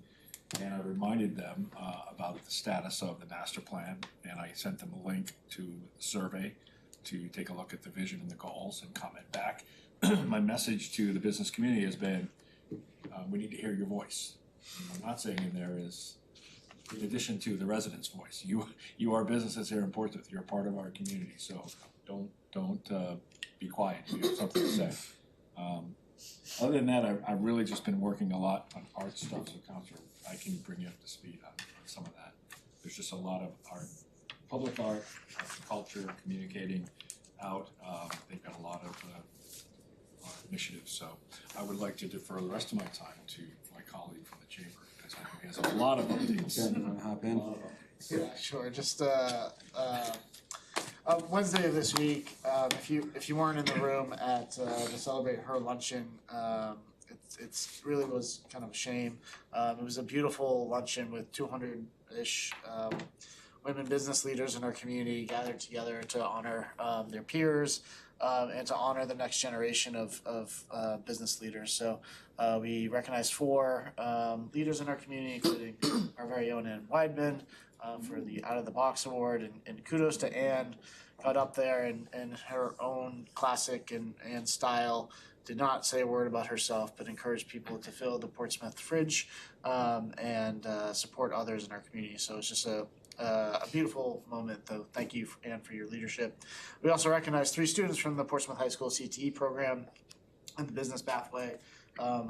And I reminded them about the status of the master plan, and I sent them a link to the survey to take a look at the vision and the goals and comment back. My message to the business community has been, we need to hear your voice. And I'm not saying in there is, in addition to the residents' voice, you are businesses here in Portsmouth, you're a part of our community, so don't be quiet, you have something to say. Other than that, I've really just been working a lot on art stuff, so Counselor, I can bring you up to speed on some of that. There's just a lot of art, public art culture, communicating out. They've got a lot of initiatives, so I would like to defer the rest of my time to my colleague from the chamber, because I know he has a lot of updates. Jen, you wanna hop in? Yeah, sure. Just Wednesday of this week, if you weren't in the room at to celebrate her luncheon, it's really was kind of a shame. It was a beautiful luncheon with 200-ish women business leaders in our community gathered together to honor their peers and to honor the next generation of business leaders. So we recognized 4 leaders in our community, including our very own Ann Weidman for the Out of the Box Award, and kudos to Ann. Got up there and her own classic and style, did not say a word about herself, but encouraged people to fill the Portsmouth fridge and support others in our community. So it's just a beautiful moment, though. Thank you, Ann, for your leadership. We also recognized 3 students from the Portsmouth High School CTE program and the Business Pathway,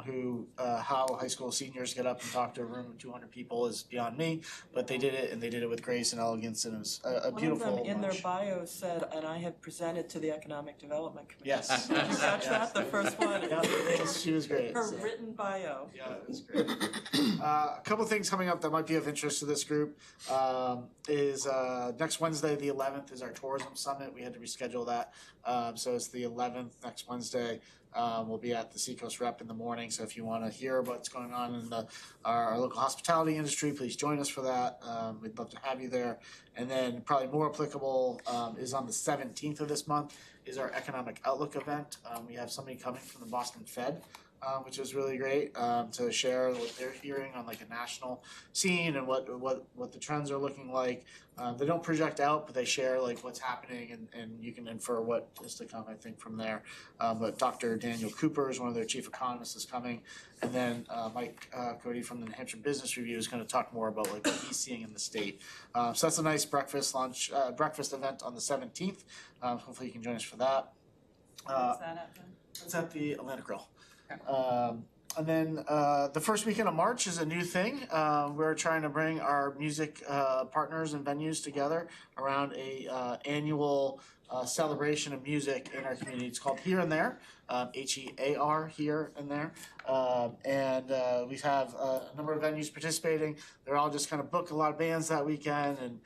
who how high school seniors get up and talk to a room of 200 people is beyond me, but they did it, and they did it with grace and elegance, and it was a beautiful One of them in their lunch. bio said, and I have presented to the Economic Development Committee. Yes. Did you catch that, the first one? Yeah, she was great. Her so. written bio. Yeah, it was great. A couple things coming up that might be of interest to this group is next Wednesday, the 11th, is our tourism summit. We had to reschedule that, so it's the 11th, next Wednesday. We'll be at the Seacoast Rep in the morning, so if you want to hear what's going on in our local hospitality industry, please join us for that. We'd love to have you there. And then probably more applicable is on the 17th of this month is our Economic Outlook event. We have somebody coming from the Boston Fed which is really great, to share what they're hearing on like a national scene and what the trends are looking like. They don't project out, but they share like what's happening, and you can infer what is to come, I think, from there. But Dr. Daniel Cooper is one of their chief economists is coming, and then Mike Cody from the New Hampshire Business Review is going to talk more about like what he's seeing in the state. So that's a nice breakfast event on the 17th. Hopefully you can join us for that. What's that at then? It's at the Atlantic Grill. And then the first weekend of March is a new thing. We're trying to bring our music partners and venues together around a annual celebration of music in our community. It's called Here and There, HEAR, Here and There. And we have a number of venues participating. They're all just kind of book a lot of bands that weekend, and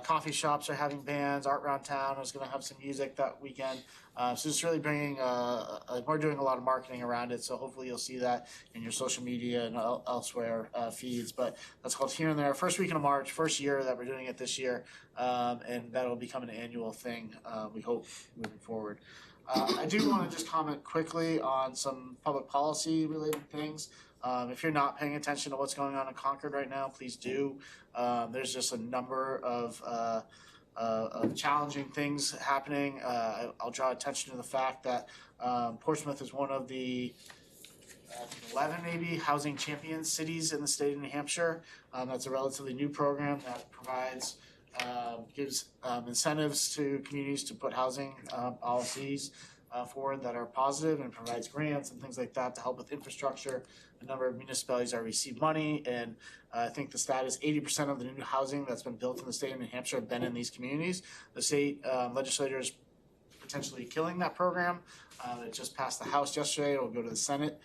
coffee shops are having bands. Art Round Town is going to have some music that weekend. So just really bringing, we're doing a lot of marketing around it, so hopefully you'll see that in your social media and elsewhere feeds. But that's called Here and There. First weekend of March, first year that we're doing it this year, and that'll become an annual thing, we hope, moving forward. I do want to just comment quickly on some public policy related things. If you're not paying attention to what's going on in Concord right now, please do. There's just a number of challenging things happening. I'll draw attention to the fact that Portsmouth is one of the 11 maybe housing champion cities in the state of New Hampshire. That's a relatively new program that provides gives incentives to communities to put housing policies forward that are positive, and provides grants and things like that to help with infrastructure. A number of municipalities already receive money, and I think the stat is 80% of the new housing that's been built in the state of New Hampshire have been in these communities. The state legislators potentially killing that program. It just passed the House yesterday. It will go to the Senate.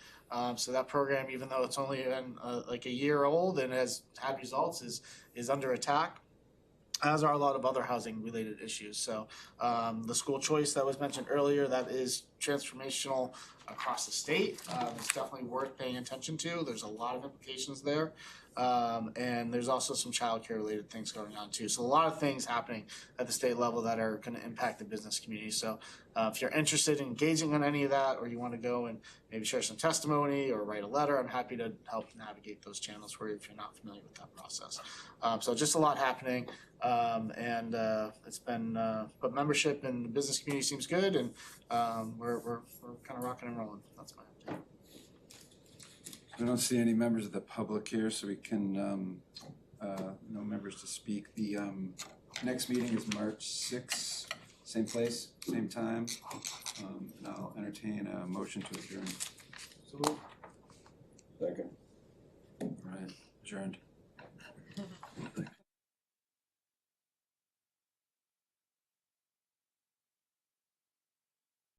So that program, even though it's only been like a year old and has had results, is under attack, as are a lot of other housing related issues. So the school choice that was mentioned earlier, that is transformational across the state. It's definitely worth paying attention to. There's a lot of implications there. And there's also some childcare related things going on too. So a lot of things happening at the state level that are going to impact the business community. So if you're interested in engaging on any of that, or you want to go and maybe share some testimony or write a letter, I'm happy to help navigate those channels for you if you're not familiar with that process. So just a lot happening. And it's been, but membership in the business community seems good, and we're kind of rocking and rolling. That's my update. I don't see any members of the public here, so we can, no members to speak. The next meeting is March 6th, same place, same time. And I'll entertain a motion to adjourn. Second. All right, adjourned.